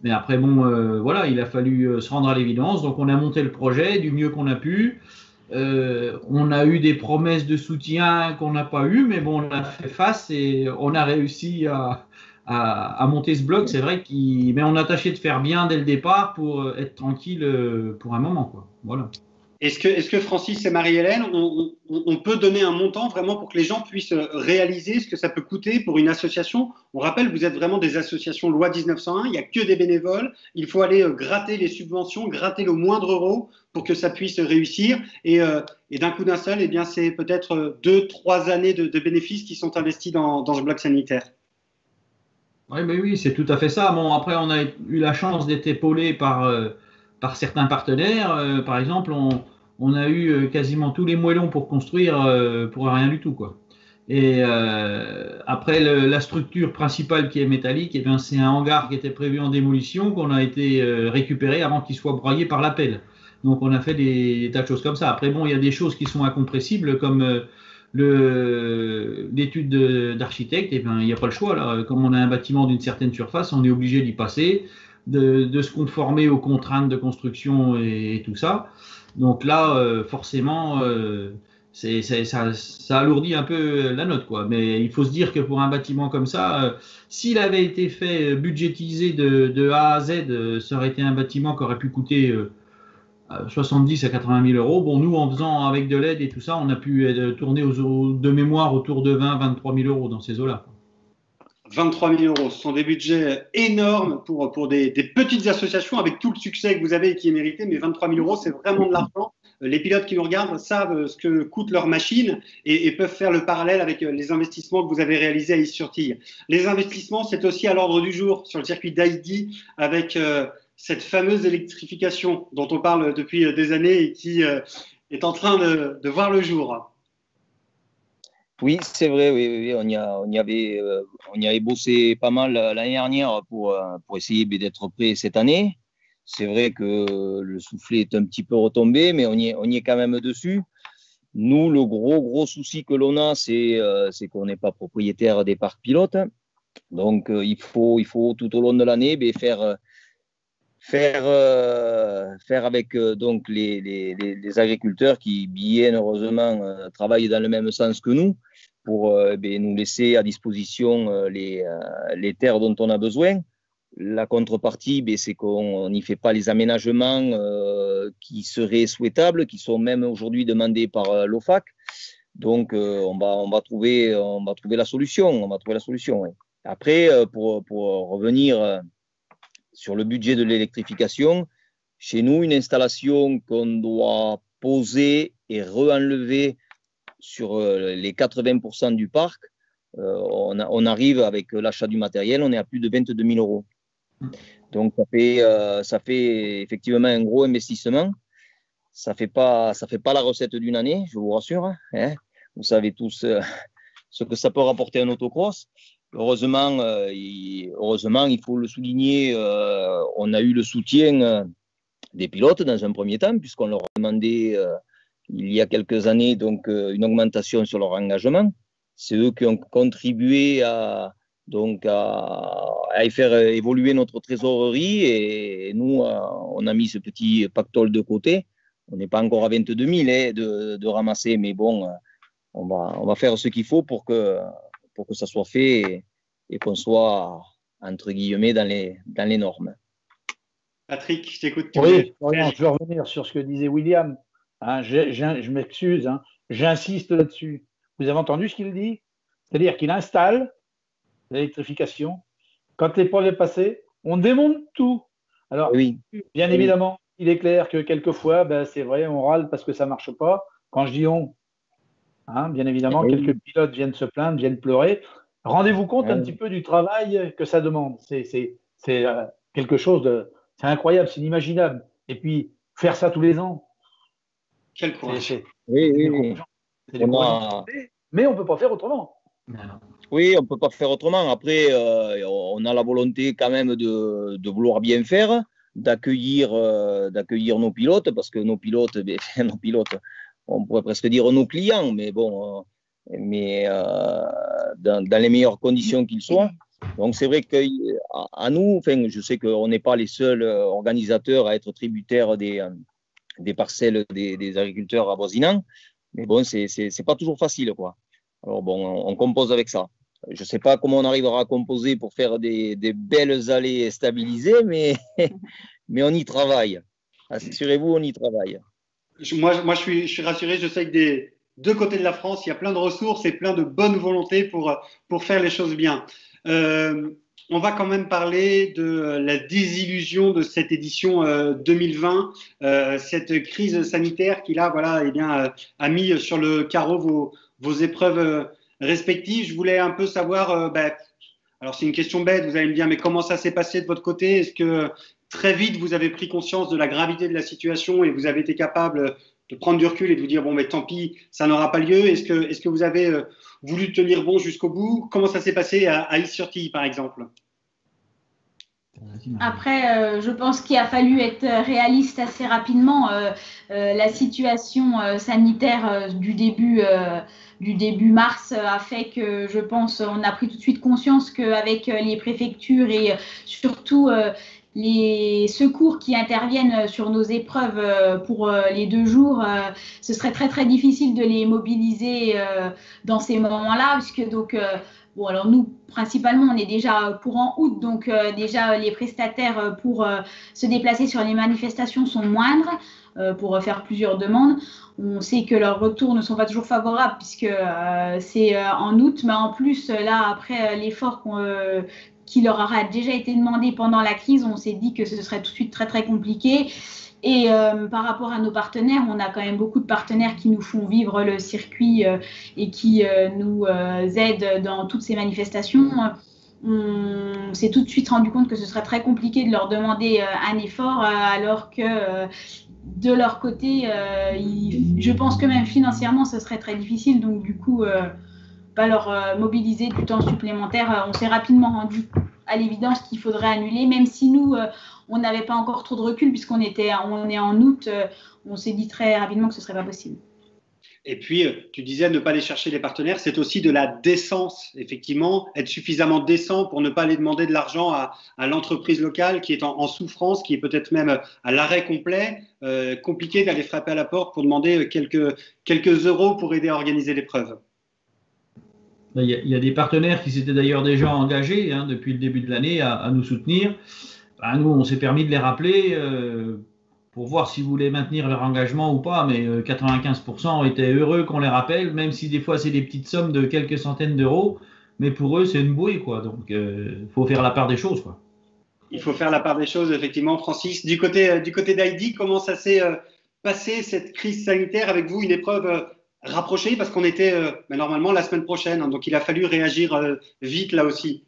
mais après il a fallu se rendre à l'évidence. Donc on a monté le projet du mieux qu'on a pu. On a eu des promesses de soutien qu'on n'a pas eu, mais bon, on a fait face et on a réussi à monter ce bloc. C'est vrai mais on a tâché de faire bien dès le départ pour être tranquille pour un moment, quoi. Voilà. Est-ce que Francis et Marie-Hélène, on peut donner un montant vraiment pour que les gens puissent réaliser ce que ça peut coûter pour une association? On rappelle, vous êtes vraiment des associations loi 1901, il n'y a que des bénévoles, il faut aller gratter les subventions, gratter le moindre euro pour que ça puisse réussir. Et d'un coup d'un seul, eh bien, c'est peut-être 2-3 années de bénéfices qui sont investis dans ce bloc sanitaire. Oui, mais oui, c'est tout à fait ça. Bon, après, on a eu la chance d'être épaulé par certains partenaires. Par exemple, on a eu quasiment tous les moellons pour construire pour rien du tout, quoi. Et après, la structure principale qui est métallique, eh bien, c'est un hangar qui était prévu en démolition qu'on a été récupéré avant qu'il soit broyé par la pelle. Donc, on a fait des tas de choses comme ça. Après, bon, il y a des choses qui sont incompressibles, comme l'étude d'architecte. Eh bien, il n'y a pas le choix, là. Comme on a un bâtiment d'une certaine surface, on est obligé d'y passer, de se conformer aux contraintes de construction et tout ça. Donc là, forcément, ça alourdit un peu la note, quoi. Mais il faut se dire que pour un bâtiment comme ça, s'il avait été fait budgétisé de A à Z, ça aurait été un bâtiment qui aurait pu coûter 70 à 80 000 euros. Bon, nous, en faisant avec de l'aide et tout ça, on a pu tourner de mémoire autour de 20-23 000 euros dans ces eaux-là. 23 000 euros, ce sont des budgets énormes pour des petites associations avec tout le succès que vous avez et qui est mérité, mais 23 000 euros, c'est vraiment de l'argent. Les pilotes qui nous regardent savent ce que coûte leur machine et peuvent faire le parallèle avec les investissements que vous avez réalisés à Is-sur-Tille. Les investissements, c'est aussi à l'ordre du jour sur le circuit d'Heidi avec cette fameuse électrification dont on parle depuis des années et qui est en train de voir le jour. Oui, c'est vrai, oui, on y avait bossé pas mal l'année dernière pour essayer d'être prêt cette année. C'est vrai que le soufflet est un petit peu retombé, mais on y est quand même dessus. Nous, le gros souci que l'on a, c'est qu'on n'est pas propriétaire des parcs pilotes. Donc, il faut tout au long de l'année faire avec donc les agriculteurs qui, bien heureusement, travaillent dans le même sens que nous pour nous laisser à disposition les terres dont on a besoin. La contrepartie, c'est qu'on n'y fait pas les aménagements qui seraient souhaitables, qui sont même aujourd'hui demandés par l'OFAC. Donc, on va trouver la solution. Oui. Après, pour revenir sur le budget de l'électrification, chez nous, une installation qu'on doit poser et re-enlever sur les 80% du parc, on arrive avec l'achat du matériel, on est à plus de 22 000 euros. Donc, ça fait effectivement un gros investissement. Ça fait pas la recette d'une année, je vous rassure. Hein. Vous savez tous ce que ça peut rapporter un autocross. Heureusement, il faut le souligner, on a eu le soutien des pilotes dans un premier temps, puisqu'on leur a demandé il y a quelques années donc, une augmentation sur leur engagement. C'est eux qui ont contribué à faire évoluer notre trésorerie et nous, on a mis ce petit pactole de côté. On n'est pas encore à 22 000 de ramasser, mais bon, on va faire ce qu'il faut pour que ça soit fait et qu'on soit, entre guillemets, dans les normes. Patrick, je t'écoute. Oui, je veux revenir sur ce que disait William. Hein, je m'excuse, hein, j'insiste là-dessus. Vous avez entendu ce qu'il dit? C'est-à-dire qu'il installe l'électrification. Quand l'épreuve est passée, on démonte tout. Alors, oui. Bien évidemment, il est clair que quelquefois, c'est vrai, on râle parce que ça ne marche pas. Quand je dis on, hein, bien évidemment, quelques pilotes viennent se plaindre, viennent pleurer. Rendez-vous compte un petit peu du travail que ça demande. C'est quelque chose de... C'est incroyable, c'est inimaginable. Et puis, faire ça tous les ans. Quel courage. Oui. Mais on ne peut pas faire autrement. Oui, on ne peut pas faire autrement. Après, on a la volonté quand même de vouloir bien faire, d'accueillir nos pilotes, parce que nos pilotes, on pourrait presque dire nos clients, mais bon, dans les meilleures conditions qu'ils soient. Donc c'est vrai qu'à nous, je sais qu'on n'est pas les seuls organisateurs à être tributaires des parcelles des agriculteurs avoisinants, mais bon, c'est pas toujours facile, quoi. Alors bon, on compose avec ça. Je ne sais pas comment on arrivera à composer pour faire des belles allées stabilisées, mais on y travaille. Assurez-vous, on y travaille. Moi, je suis rassuré. Je sais que des deux côtés de la France, il y a plein de ressources et plein de bonne volonté pour faire les choses bien. Euh, on va quand même parler de la désillusion de cette édition 2020, cette crise sanitaire qui là, voilà, eh bien, a mis sur le carreau vos épreuves respectives. Je voulais un peu savoir, alors c'est une question bête, vous allez me dire, mais comment ça s'est passé de votre côté? Est-ce que très vite vous avez pris conscience de la gravité de la situation et vous avez été capable de prendre du recul et de vous dire, bon, mais tant pis, ça n'aura pas lieu? Est-ce que vous avez voulu tenir bon jusqu'au bout? Comment ça s'est passé à Is-sur-Tille, par exemple? Après, je pense qu'il a fallu être réaliste assez rapidement. La situation sanitaire du début mars a fait que, je pense, on a pris tout de suite conscience qu'avec les préfectures et surtout les secours qui interviennent sur nos épreuves pour les 2 jours, ce serait très très difficile de les mobiliser dans ces moments-là, puisque donc bon, alors nous, principalement, on est déjà courant août, donc déjà les prestataires pour se déplacer sur les manifestations sont moindres, pour faire plusieurs demandes. On sait que leurs retours ne sont pas toujours favorables puisque c'est en août, mais en plus, là, après l'effort qui leur aura déjà été demandé pendant la crise, on s'est dit que ce serait tout de suite très, très compliqué. Et par rapport à nos partenaires, on a quand même beaucoup de partenaires qui nous font vivre le circuit et qui nous aident dans toutes ces manifestations. On s'est tout de suite rendu compte que ce serait très compliqué de leur demander un effort alors que de leur côté, je pense que même financièrement, ce serait très difficile. Donc du coup, pas leur mobiliser du temps supplémentaire. On s'est rapidement rendu à l'évidence qu'il faudrait annuler, même si nous, on n'avait pas encore trop de recul puisqu'on est en août, on s'est dit très rapidement que ce ne serait pas possible. Et puis, tu disais ne pas aller chercher les partenaires, c'est aussi de la décence, effectivement, être suffisamment décent pour ne pas aller demander de l'argent à l'entreprise locale qui est en souffrance, qui est peut-être même à l'arrêt complet. Compliqué d'aller frapper à la porte pour demander quelques euros pour aider à organiser l'épreuve. Il y a des partenaires qui s'étaient d'ailleurs déjà engagés depuis le début de l'année à nous soutenir. Nous, on s'est permis de les rappeler pour voir s'ils voulaient maintenir leur engagement ou pas, mais 95% étaient heureux qu'on les rappelle, même si des fois c'est des petites sommes de quelques centaines d'euros, mais pour eux c'est une bouée, quoi. Donc il faut faire la part des choses, quoi. Il faut faire la part des choses, effectivement, Francis. Du côté d'Heidi, comment ça s'est passé cette crise sanitaire avec vous, une épreuve rapprochée, parce qu'on était normalement la semaine prochaine, hein, donc il a fallu réagir vite là aussi.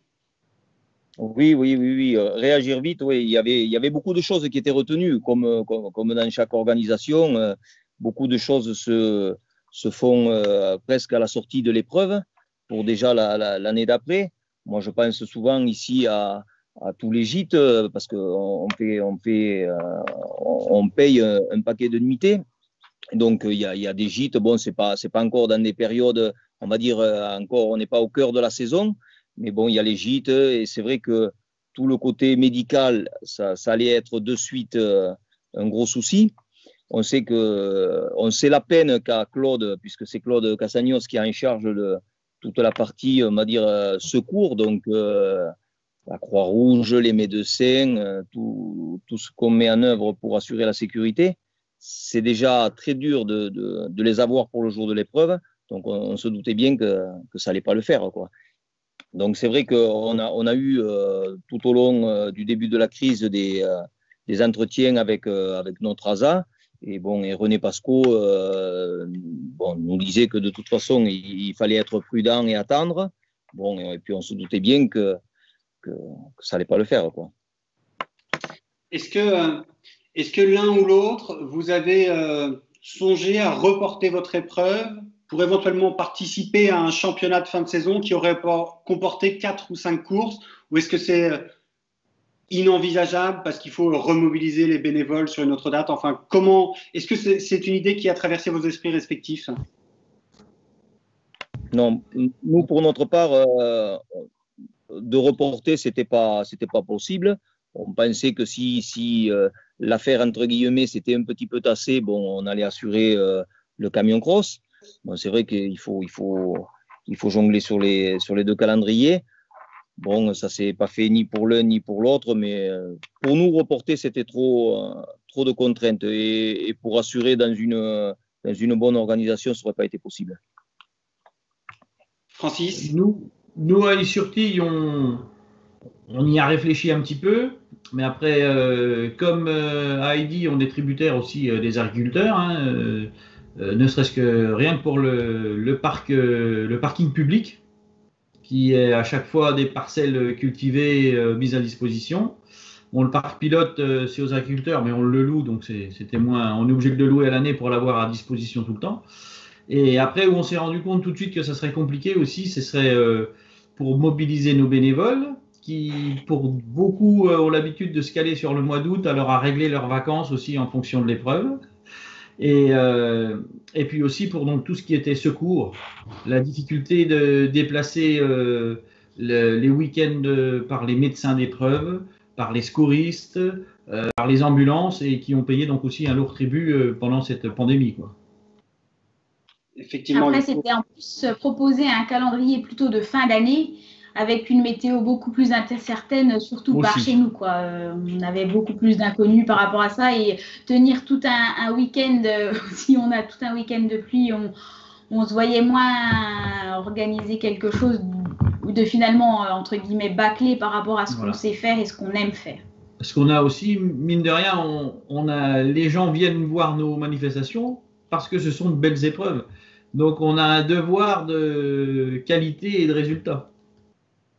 Oui, réagir vite, oui. Il y avait beaucoup de choses qui étaient retenues, comme dans chaque organisation. Beaucoup de choses se font presque à la sortie de l'épreuve pour déjà l'année d'après. Moi, je pense souvent ici à tous les gîtes parce qu'on paye un paquet de nuitées. Donc, il y a des gîtes. Bon, c'est pas encore dans des périodes, on va dire, encore, on n'est pas au cœur de la saison. Mais bon, il y a les gîtes et c'est vrai que tout le côté médical, ça allait être de suite un gros souci. On sait la peine qu'a Claude, puisque c'est Claude Cassagnos qui a en charge de toute la partie, on va dire, secours. Donc, la Croix-Rouge, les médecins, tout ce qu'on met en œuvre pour assurer la sécurité. C'est déjà très dur de les avoir pour le jour de l'épreuve. Donc, on se doutait bien que ça n'allait pas le faire, quoi. Donc, c'est vrai qu'on a eu tout au long du début de la crise des entretiens avec notre ASA. Et bon, et René Pasco nous disait que de toute façon, il fallait être prudent et attendre. Bon, et puis on se doutait bien que ça n'allait pas le faire, quoi. Est-ce que l'un ou l'autre, vous avez songé à reporter votre épreuve pour éventuellement participer à un championnat de fin de saison qui aurait comporté 4 ou 5 courses, ou est-ce que c'est inenvisageable parce qu'il faut remobiliser les bénévoles sur une autre date? Enfin, est-ce que c'est une idée qui a traversé vos esprits respectifs? Non, nous pour notre part, de reporter, c'était pas possible. On pensait que si l'affaire entre guillemets s'était un petit peu tassée, bon, on allait assurer le camion cross. Bon, c'est vrai qu'il faut jongler sur les 2 calendriers. Bon, ça s'est pas fait ni pour l'un ni pour l'autre, mais pour nous reporter c'était trop trop de contraintes. Et pour assurer dans une bonne organisation, ça n'aurait pas été possible. Francis? Nous à Is-sur-Tille, on y a réfléchi un petit peu. Mais après, comme Heidi, on est tributaire aussi des agriculteurs, hein, ne serait-ce que rien que pour le parking public, qui est à chaque fois des parcelles cultivées mises à disposition. Bon, le parc pilote, c'est aux agriculteurs, mais on le loue, donc c'était moins. On est obligé de le louer à l'année pour l'avoir à disposition tout le temps. Et après, où on s'est rendu compte tout de suite que ça serait compliqué aussi, ce serait pour mobiliser nos bénévoles, qui, pour beaucoup, ont l'habitude de se caler sur le mois d'août, alors à régler leurs vacances aussi en fonction de l'épreuve. Et puis aussi pour donc tout ce qui était secours, la difficulté de déplacer les week-ends par les médecins d'épreuve, par les secouristes, par les ambulances, et qui ont payé donc aussi un lourd tribut pendant cette pandémie, quoi. Effectivement. Après, c'était en plus proposer un calendrier plutôt de fin d'année, avec une météo beaucoup plus incertaine, surtout Aussi. par chez nous, quoi. On avait beaucoup plus d'inconnus par rapport à ça, et tenir tout un week-end, si on a tout un week-end de pluie, on se voyait moins organiser quelque chose de finalement, entre guillemets, bâclé par rapport à ce qu'on sait faire et ce qu'on aime faire. Parce qu'on a aussi, mine de rien, les gens viennent voir nos manifestations parce que ce sont de belles épreuves. Donc on a un devoir de qualité et de résultat.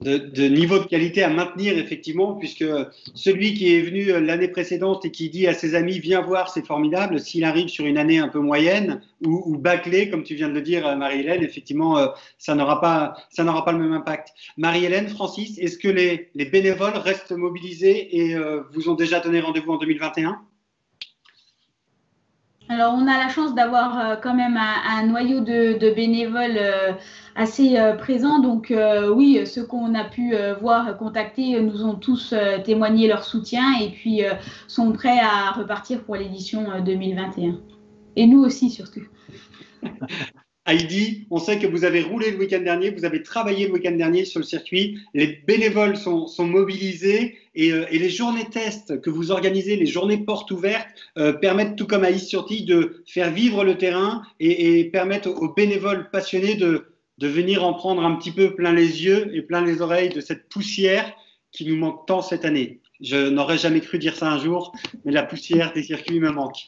De niveau de qualité à maintenir, effectivement, puisque celui qui est venu l'année précédente et qui dit à ses amis viens voir, c'est formidable, s'il arrive sur une année un peu moyenne ou bâclée, comme tu viens de le dire, Marie-Hélène, effectivement, ça n'aura pas le même impact. Marie-Hélène, Francis, est-ce que les bénévoles restent mobilisés et vous ont déjà donné rendez-vous en 2021 ? Alors, on a la chance d'avoir quand même un noyau de bénévoles assez présent. Donc, oui, ceux qu'on a pu voir, contacter, nous ont tous témoigné leur soutien et puis sont prêts à repartir pour l'édition 2021. Et nous aussi, surtout. Heidi, on sait que vous avez roulé le week-end dernier, vous avez travaillé le week-end dernier sur le circuit, les bénévoles sont mobilisés et les journées tests que vous organisez, les journées portes ouvertes, permettent, tout comme à Is-sur-Tille, de faire vivre le terrain et permettent aux bénévoles passionnés de venir en prendre un petit peu plein les yeux et plein les oreilles de cette poussière qui nous manque tant cette année. Je n'aurais jamais cru dire ça un jour, mais la poussière des circuits me manque.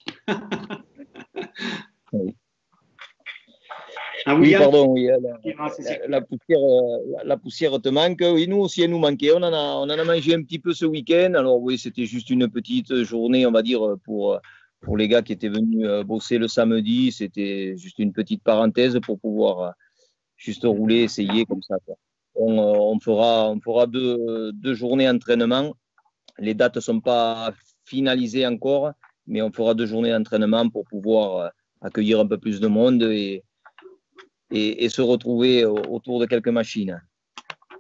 Oui. Ah, oui, pardon, oui, la poussière te manque. Oui, nous aussi, elle nous manquait. On en a mangé un petit peu ce week-end. Alors oui, c'était juste une petite journée, on va dire, pour les gars qui étaient venus bosser le samedi. C'était juste une petite parenthèse pour pouvoir juste rouler, essayer comme ça, quoi. On fera deux journées d'entraînement. Les dates ne sont pas finalisées encore, mais on fera 2 journées d'entraînement pour pouvoir accueillir un peu plus de monde et se retrouver autour de quelques machines.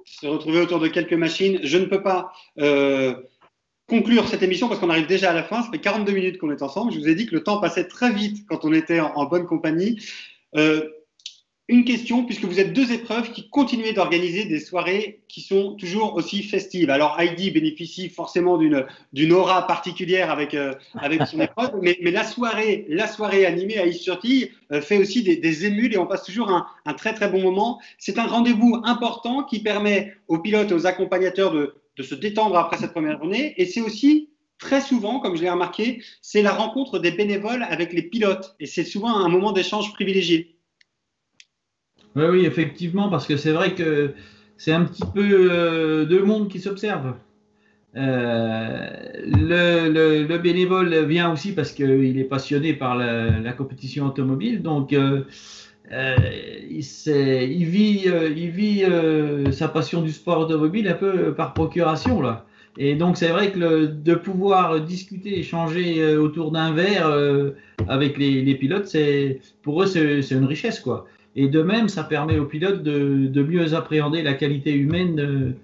Se retrouver autour de quelques machines. Je ne peux pas conclure cette émission parce qu'on arrive déjà à la fin. Ça fait 42 minutes qu'on est ensemble. Je vous ai dit que le temps passait très vite quand on était en bonne compagnie. Une question, puisque vous êtes 2 épreuves qui continuez d'organiser des soirées qui sont toujours aussi festives. Alors Heidi bénéficie forcément d'une aura particulière avec son épreuve, mais la soirée animée à Is-sur-Tille fait aussi des émules et on passe toujours un très très bon moment. C'est un rendez-vous important qui permet aux pilotes et aux accompagnateurs de se détendre après cette première journée, et c'est aussi très souvent, comme je l'ai remarqué, c'est la rencontre des bénévoles avec les pilotes et c'est souvent un moment d'échange privilégié. Oui, effectivement, parce que c'est vrai que c'est un petit peu 2 mondes qui s'observent. Le bénévole vient aussi parce qu'il est passionné par la compétition automobile, donc il vit sa passion du sport automobile un peu par procuration, là. Et donc c'est vrai que de pouvoir discuter, échanger autour d'un verre avec les pilotes, pour eux c'est une richesse, quoi. Et de même, ça permet aux pilotes de mieux appréhender la qualité humaine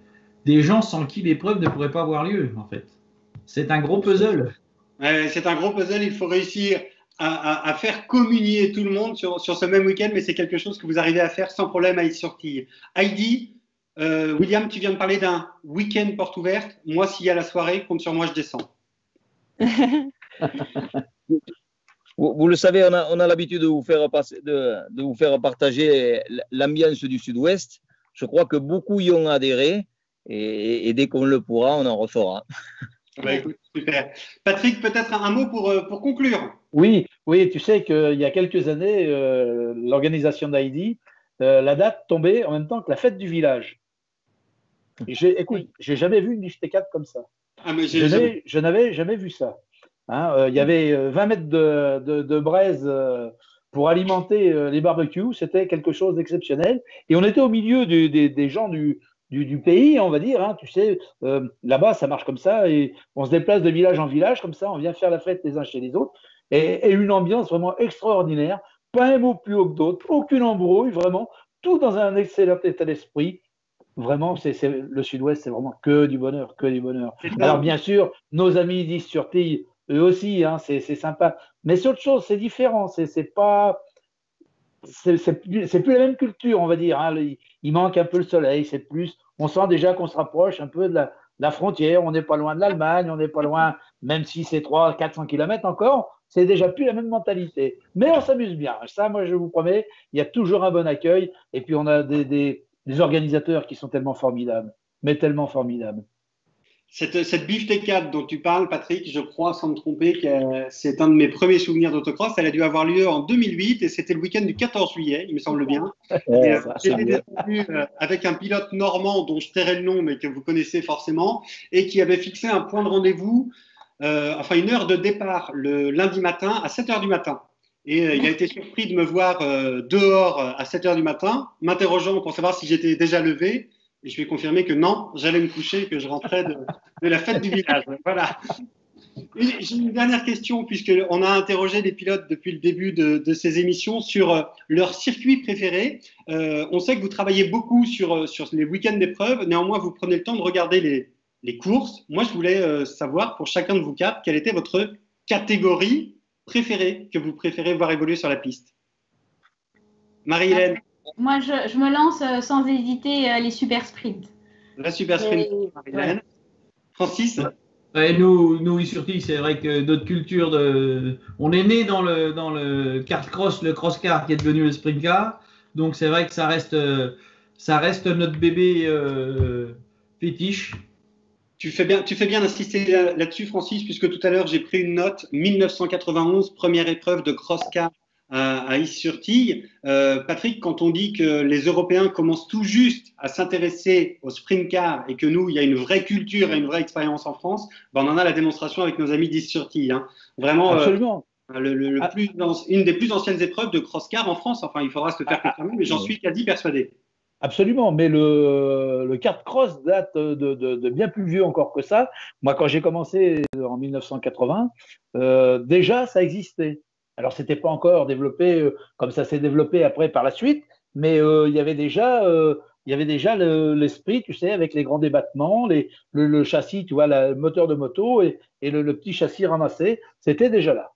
des gens sans qui l'épreuve ne pourrait pas avoir lieu, en fait. C'est un gros puzzle. C'est un gros puzzle. Il faut réussir à faire communier tout le monde sur ce même week-end, mais c'est quelque chose que vous arrivez à faire sans problème à Is-sur-Tille. Heidi, William, tu viens de parler d'un week-end porte ouverte. Moi, s'il y a la soirée, compte sur moi, je descends. Vous le savez, on a l'habitude de vous faire de vous faire partager l'ambiance du Sud-Ouest. Je crois que beaucoup y ont adhéré et dès qu'on le pourra, on en refera. Bah, écoute, super. Patrick, peut-être un mot pour conclure. Oui, oui, tu sais qu'il y a quelques années, l'organisation d'Heidi, la date tombait en même temps que la fête du village. Écoute, j'ai jamais vu une bifteck comme ça. Ah, mais Je n'avais jamais vu ça. Hein, il y avait 20 mètres de braise pour alimenter les barbecues. C'était quelque chose d'exceptionnel. Et on était au milieu des gens du pays, on va dire. Hein, tu sais, là-bas, ça marche comme ça. Et on se déplace de village en village, comme ça. On vient faire la fête les uns chez les autres. Et une ambiance vraiment extraordinaire. Pas un mot plus haut que d'autres. Aucune embrouille, vraiment. Tout dans un excellent état d'esprit. Vraiment, le Sud-Ouest, c'est vraiment que du bonheur, que du bonheur. Alors, bien sûr, nos amis d'Is-sur-Tille, eux aussi, hein, c'est sympa. Mais c'est autre chose, c'est différent. C'est plus la même culture, on va dire. Hein. Il manque un peu le soleil, c'est plus. On sent déjà qu'on se rapproche un peu de la frontière. On n'est pas loin de l'Allemagne, on n'est pas loin, même si c'est 300-400 km encore, c'est déjà plus la même mentalité. Mais on s'amuse bien. Ça, moi, je vous promets, il y a toujours un bon accueil. Et puis, on a des organisateurs qui sont tellement formidables, mais tellement formidables. Cette bifteckade dont tu parles, Patrick, je crois, sans me tromper, que c'est un de mes premiers souvenirs d'autocross. Elle a dû avoir lieu en 2008 et c'était le week-end du 14 juillet, il me semble bien. J'étais descendu avec un pilote normand dont je tairai le nom, mais que vous connaissez forcément, et qui avait fixé un point de rendez-vous, enfin une heure de départ le lundi matin à 7 h du matin. Et il a été surpris de me voir dehors à 7 h du matin, m'interrogeant pour savoir si j'étais déjà levé. Et je lui ai confirmé que non, j'allais me coucher, que je rentrais de la fête du village. Voilà. J'ai une dernière question, puisqu'on a interrogé les pilotes depuis le début de ces émissions sur leur circuit préféré. On sait que vous travaillez beaucoup sur les week-ends d'épreuves. Néanmoins, vous prenez le temps de regarder les courses. Moi, je voulais savoir, pour chacun de vous quatre, quelle était votre catégorie préférée que vous préférez voir évoluer sur la piste. Marie-Hélène. Moi, je me lance sans hésiter les super sprints. La super sprint, Marie-Hélène. Ouais. Francis. Nous surtout, c'est vrai que notre culture on est né dans le kart cross, le cross car qui est devenu le sprint car. Donc c'est vrai que ça reste notre bébé fétiche. Tu fais bien d'insister là-dessus, Francis, puisque tout à l'heure j'ai pris une note 1991, première épreuve de cross car à Is-sur-Tille. Patrick, quand on dit que les Européens commencent tout juste à s'intéresser au sprint car et que nous, il y a une vraie culture et une vraie expérience en France, ben on en a la démonstration avec nos amis d'Is-sur-Tille. Hein. Vraiment, absolument. Une des plus anciennes épreuves de cross car en France. Enfin, il faudra se faire confirmer, mais j'en suis quasi persuadé. Absolument, mais le kart cross date de bien plus vieux encore que ça. Moi, quand j'ai commencé en 1980, déjà, ça existait. Alors, c'était pas encore développé comme ça s'est développé après par la suite, mais il y avait déjà l'esprit, tu sais, avec les grands débattements, le châssis, tu vois, le moteur de moto et le petit châssis ramassé, c'était déjà là.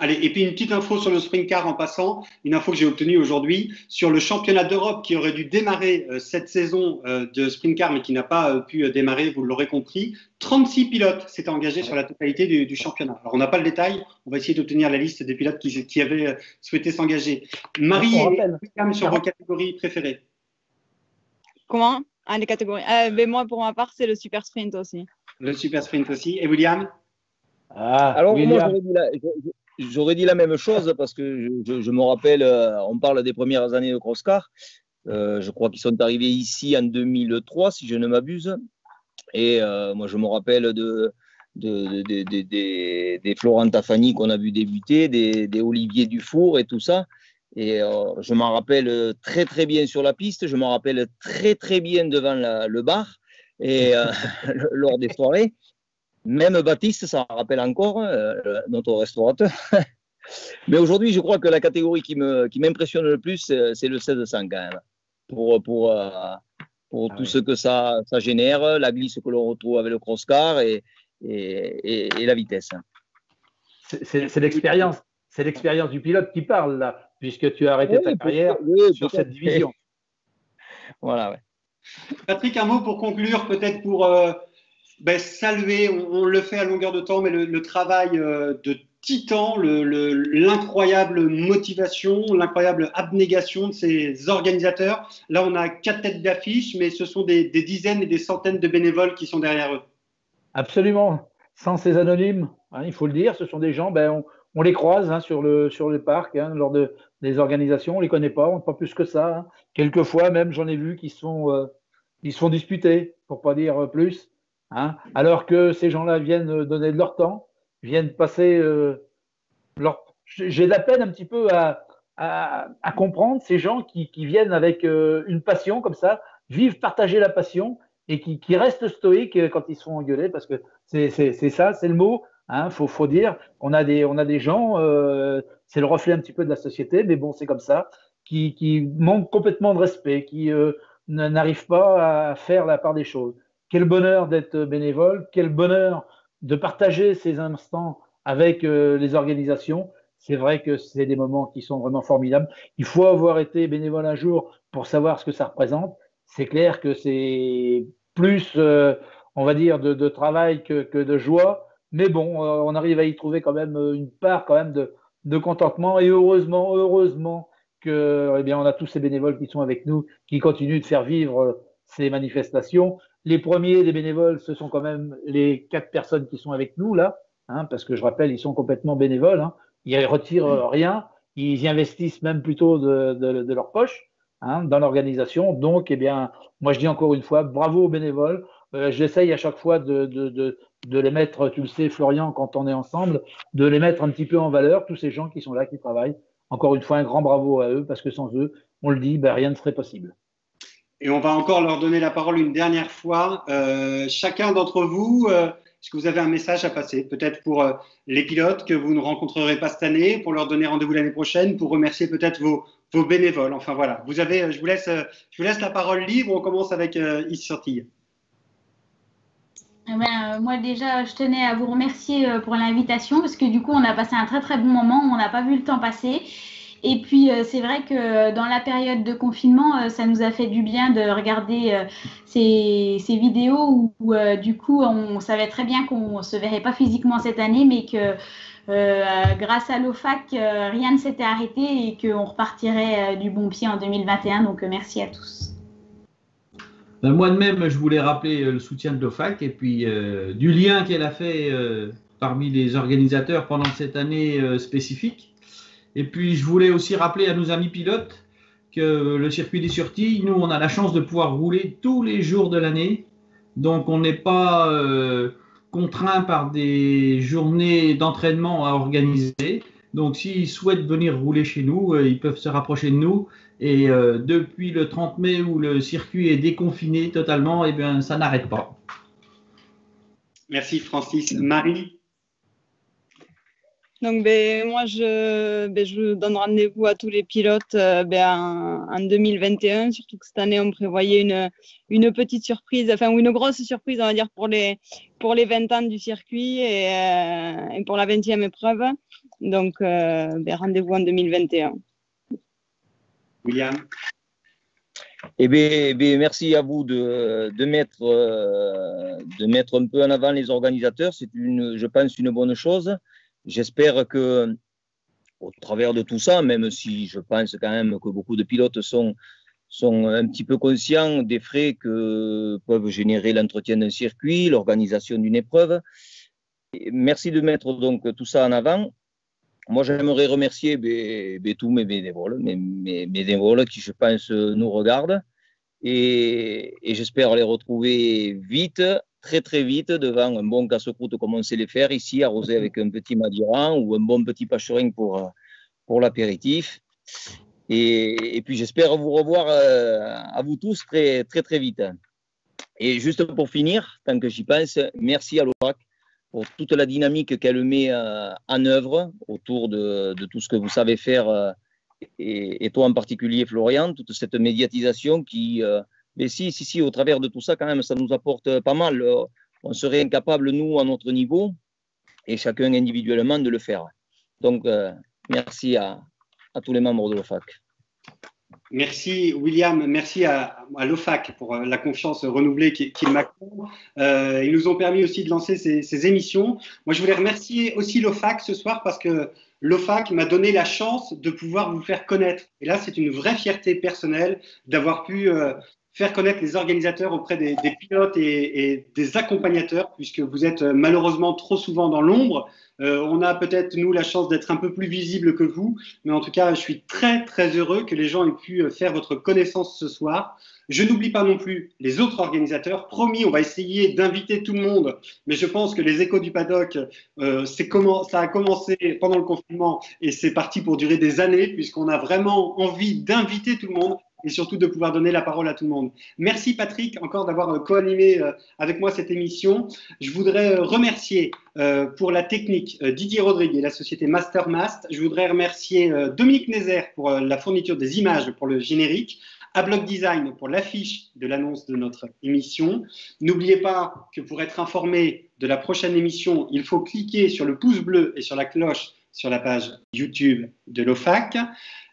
Allez, et puis une petite info sur le sprint car en passant, une info que j'ai obtenue aujourd'hui sur le championnat d'Europe qui aurait dû démarrer cette saison de sprint car mais qui n'a pas pu démarrer, vous l'aurez compris. 36 pilotes s'étaient engagés sur la totalité du championnat. Alors on n'a pas le détail, on va essayer d'obtenir la liste des pilotes qui avaient souhaité s'engager. Marie et William sur vos catégories préférées. Comment? Les catégories. Ben moi pour ma part c'est le super sprint aussi. Le super sprint aussi. Et William? Alors William. Moi j'aurais dit la même chose parce que je me rappelle, on parle des premières années de cross-car. Je crois qu'ils sont arrivés ici en 2003, si je ne m'abuse. Et moi, je me rappelle des Florent Tafani qu'on a vu débuter, des Olivier Dufour et tout ça. Et je m'en rappelle très, très bien sur la piste. Je m'en rappelle très, très bien devant le bar et lors des soirées. Même Baptiste, ça rappelle encore notre restaurateur. Mais aujourd'hui, je crois que la catégorie qui m'impressionne le plus, c'est le 1600 quand même. Pour tout ce que ça génère, la glisse que l'on retrouve avec le cross-car et la vitesse. C'est l'expérience. C'est l'expérience du pilote qui parle là, puisque tu as arrêté ta carrière sur cette division. Voilà, ouais. Patrick, un mot pour conclure, peut-être pour Saluer, on le fait à longueur de temps, mais le travail de titan, l'incroyable motivation, l'incroyable abnégation de ces organisateurs. Là, on a 4 têtes d'affiche, mais ce sont des dizaines et des centaines de bénévoles qui sont derrière eux. Absolument. Sans ces anonymes, hein, il faut le dire, ce sont des gens, on les croise hein, sur le parc, hein, lors des organisations, on les connaît pas, pas plus que ça. Hein. Quelquefois, même, j'en ai vu qui se sont disputés, pour pas dire plus. Hein, alors que ces gens-là viennent donner de leur temps, viennent passer J'ai de la peine un petit peu à comprendre ces gens qui viennent avec une passion comme ça, vivent partager la passion et qui restent stoïques quand ils sont engueulés, parce que c'est ça, c'est le mot. Hein, faut dire, on a des gens, c'est le reflet un petit peu de la société, mais bon, c'est comme ça, qui manquent complètement de respect, qui n'arrivent pas à faire la part des choses. Quel bonheur d'être bénévole, quel bonheur de partager ces instants avec les organisations. C'est vrai que c'est des moments qui sont vraiment formidables. Il faut avoir été bénévole un jour pour savoir ce que ça représente. C'est clair que c'est plus, on va dire, de travail que de joie. Mais bon, on arrive à y trouver quand même une part quand même de contentement. Et heureusement que, eh bien, on a tous ces bénévoles qui sont avec nous, qui continuent de faire vivre ces manifestations. Les premiers des bénévoles, ce sont quand même les 4 personnes qui sont avec nous là, hein, parce que je rappelle, ils sont complètement bénévoles. Hein. Ils ne retirent rien, ils y investissent même plutôt de leur poche hein, dans l'organisation. Donc, eh bien, moi je dis encore une fois, bravo aux bénévoles. J'essaye à chaque fois de les mettre, tu le sais, Florian, quand on est ensemble, de les mettre un petit peu en valeur, tous ces gens qui sont là, qui travaillent. Encore une fois, un grand bravo à eux, parce que sans eux, on le dit, rien ne serait possible. Et on va encore leur donner la parole une dernière fois. Chacun d'entre vous, est-ce que vous avez un message à passer? Peut-être pour les pilotes que vous ne rencontrerez pas cette année, pour leur donner rendez-vous l'année prochaine, pour remercier peut-être vos bénévoles. Enfin voilà, je vous laisse la parole libre. On commence avec Yves Sortille. Moi déjà, je tenais à vous remercier pour l'invitation, parce que du coup, on a passé un très très bon moment, on n'a pas vu le temps passer. Et puis, c'est vrai que dans la période de confinement, ça nous a fait du bien de regarder ces vidéos où du coup, on savait très bien qu'on ne se verrait pas physiquement cette année, mais que grâce à l'OFAC, rien ne s'était arrêté et qu'on repartirait du bon pied en 2021. Donc, merci à tous. Moi de même, je voulais rappeler le soutien de l'OFAC et puis du lien qu'elle a fait parmi les organisateurs pendant cette année spécifique. Et puis, je voulais aussi rappeler à nos amis pilotes que le circuit des Surtilles, nous, on a la chance de pouvoir rouler tous les jours de l'année. Donc, on n'est pas contraint par des journées d'entraînement à organiser. Donc, s'ils souhaitent venir rouler chez nous, ils peuvent se rapprocher de nous. Et depuis le 30 mai où le circuit est déconfiné totalement, eh bien, ça n'arrête pas. Merci Francis. Marie? Donc, moi, je donne rendez-vous à tous les pilotes en 2021, surtout que cette année, on prévoyait une petite surprise, ou une grosse surprise, on va dire, pour les 20 ans du circuit et pour la 20e épreuve. Donc, rendez-vous en 2021. William? Eh bien, merci à vous de mettre un peu en avant les organisateurs. C'est je pense, une bonne chose. J'espère que, au travers de tout ça, même si je pense quand même que beaucoup de pilotes sont un petit peu conscients des frais que peuvent générer l'entretien d'un circuit, l'organisation d'une épreuve. Merci de mettre donc tout ça en avant. Moi, j'aimerais remercier tous mes bénévoles, mes bénévoles qui, je pense, nous regardent. Et j'espère les retrouver vite, très très vite, devant un bon casse-croûte comme on sait les faire ici, arrosé avec un petit Madiran ou un bon petit Pachering pour l'apéritif. Et puis j'espère vous revoir à vous tous très très très vite. Et juste pour finir, tant que j'y pense, merci à l'OFAC pour toute la dynamique qu'elle met en œuvre autour de tout ce que vous savez faire, et toi en particulier Florian, toute cette médiatisation qui, mais si, au travers de tout ça quand même, ça nous apporte pas mal. On serait incapable, nous, à notre niveau, et chacun individuellement, de le faire. Donc, merci à tous les membres de l'OFAC. Merci William, merci à l'OFAC pour la confiance renouvelée qu'il m'accorde. Ils nous ont permis aussi de lancer ces émissions. Moi, je voulais remercier aussi l'OFAC ce soir parce que l'OFAC m'a donné la chance de pouvoir vous faire connaître. Et là, c'est une vraie fierté personnelle d'avoir pu faire connaître les organisateurs auprès des pilotes et des accompagnateurs, puisque vous êtes malheureusement trop souvent dans l'ombre. On a peut-être, nous, la chance d'être un peu plus visible que vous, mais en tout cas, je suis très, très heureux que les gens aient pu faire votre connaissance ce soir. Je n'oublie pas non plus les autres organisateurs. Promis, on va essayer d'inviter tout le monde, mais je pense que les échos du paddock, ça a commencé pendant le confinement et c'est parti pour durer des années, puisqu'on a vraiment envie d'inviter tout le monde et surtout de pouvoir donner la parole à tout le monde. Merci Patrick encore d'avoir co-animé avec moi cette émission. Je voudrais remercier pour la technique Didier Rodrigue et la société Mastermast. Je voudrais remercier Dominique Nézère pour la fourniture des images pour le générique, Ablock Design pour l'affiche de l'annonce de notre émission. N'oubliez pas que pour être informé de la prochaine émission, il faut cliquer sur le pouce bleu et sur la cloche sur la page YouTube de l'OFAC.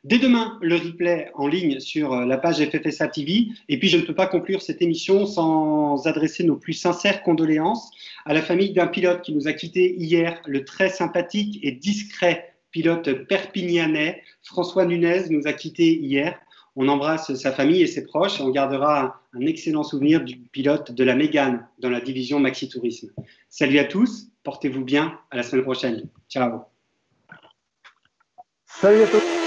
Dès demain, le replay en ligne sur la page FFSA TV. Et puis, je ne peux pas conclure cette émission sans adresser nos plus sincères condoléances à la famille d'un pilote qui nous a quittés hier, le très sympathique et discret pilote perpignanais. François Nunez nous a quittés hier. On embrasse sa famille et ses proches et on gardera un excellent souvenir du pilote de la Mégane dans la division Maxi Tourisme. Salut à tous, portez-vous bien, à la semaine prochaine. Ciao. Salut à tous.